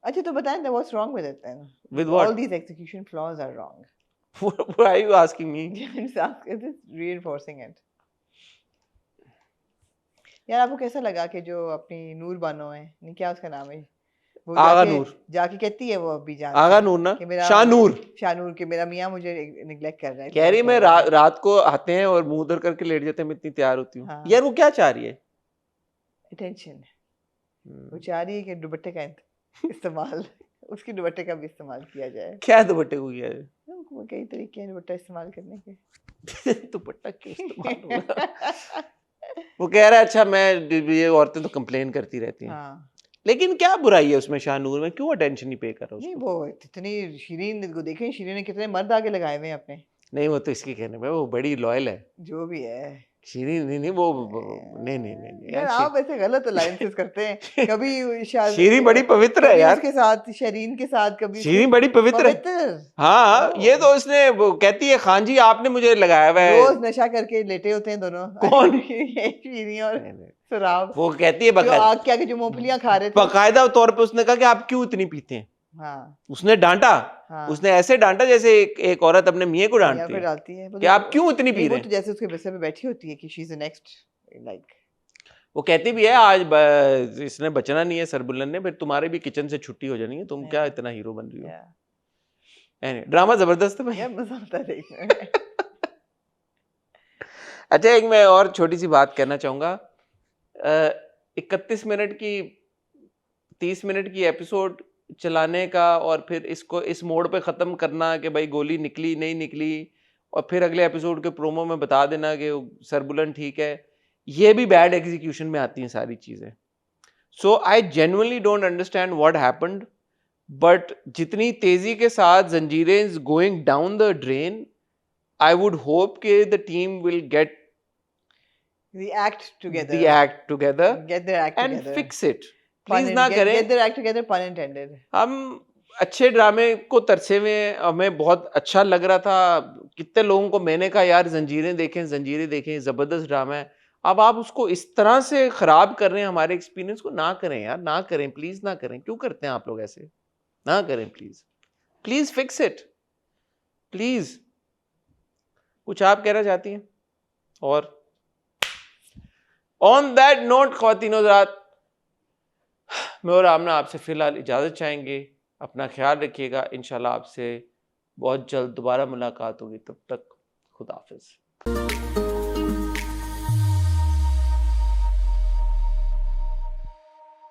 अच्छा तो बताएं ना, what's wrong with it then? With All what? these execution flaws are wrong. Why are you asking me? It is reinforcing it. यार आपको कैसा लगा कि जो अपनी नूर बानो है, नहीं क्या उसका नाम है, वो आगा जाके- नूर. जाके कहती है वो अभी जान आगा नूर ना, कि मेरा शाहनूर शाहनूर के मेरा मियाँ मुझे निगलेक्ट कर रहा है. कह रही मैं रात को आते हैं और मुंह उधर करके लेट जाते हैं, मैं इतनी तैयार होती हूँ. हाँ. यार वो क्या चाह रही है? अटेंशन. वो चाह रही है कि दुपट्टे का इस्तेमाल उसकी दुपट्टे का भी इस्तेमाल किया जाए. क्या दुपट्टे को किया है? कई तरीके हैं दुपट्टा इस्तेमाल करने के. दुपट्टा क्यों इस्तेमाल होगा? वो कह रहा है अच्छा मैं, ये औरतें तो कंप्लेन करती रहती हैं. हाँ. लेकिन क्या बुराई है उसमें? शाहनूर में क्यों अटेंशन नहीं पे कर रहा नहीं उसको? वो इतनी शीरीन को देखें, शीरीन ने कितने मर्द आगे लगाए हुए हैं अपने. नहीं वो तो इसके कहने पे वो बड़ी लॉयल है. जो भी है. शीरीन नहीं वो नहीं नहीं नहीं यार यार, आप ऐसे गलत अलायंसेस करते हैं. कभी शीरीन बड़ी पवित्र है कभी यार. उसके साथ शरीन के साथ, कभी शीरीन बड़ी पवित्र है. पवित्र. हाँ, ओ. ये तो उसने वो कहती है खान जी आपने मुझे लगाया हुआ है. रोज नशा करके लेटे होते हैं दोनों. कौन? ये शीरीन और नहीं, नहीं. सुराब, वो कहती है जो आग के आगे जो मूंगफलियां खा रहे थे. बाकायदा तौर पे उसने कहा कि आप क्यों इतनी पीते हैं. हाँ. उसने डांटा हाँ। उसने ऐसे डांटा जैसे एक औरत अपने मियाँ को या डांटती फिर है डालती है कि आप क्यों इतनी पी नहीं, वो रहे तो हैं। जैसे उसके बिस्तर पे बैठी होती है कि she is the next like वो कहती भी है आज इसने बचना नहीं है सरबुल्लन ने, फिर तुम्हारे भी किचन से छुट्टी हो जानी है, तुम क्या इतना हीरो बन रही हो। या ड्रामा जबरदस्त है भाई। या मजा आता है देखने में। अच्छा, एक मैं और छोटी सी बात कहना चाहूंगा। 31 मिनट की 30 मिनट की एपिसोड चलाने का और फिर इसको इस मोड पे ख़त्म करना कि भाई गोली निकली नहीं निकली, और फिर अगले एपिसोड के प्रोमो में बता देना कि सरबुलन ठीक है, ये भी बैड एग्जीक्यूशन में आती हैं सारी चीज़ें। So I genuinely don't understand what happened, but जितनी तेज़ी के साथ Zanjeerein is going down the drain, I would hope that the team will get The act together. the act together Get their act and together. fix it. Please ना Get करें। their act together, pun intended. हम अच्छे ड्रामे को तरसे हुए, हमें बहुत अच्छा लग रहा था। कितने लोगों को मैंने कहा यार जंजीरें देखें, जबरदस्त ड्रामा है। अब आप उसको इस तरह से खराब कर रहे हैं हमारे एक्सपीरियंस को। ना करें यार, ना करें प्लीज, ना करें। क्यों करते हैं आप लोग ऐसे? ना करें please, please fix it please. कुछ आप कहना चाहती हैं? और ऑन दैट नोट ख्वातीनो हज़रात, मैं और आमना आपसे फिलहाल इजाज़त चाहेंगे। अपना ख्याल रखिएगा, इंशाल्लाह आपसे बहुत जल्द दोबारा मुलाकात होगी। तब तक खुदा हाफिज़।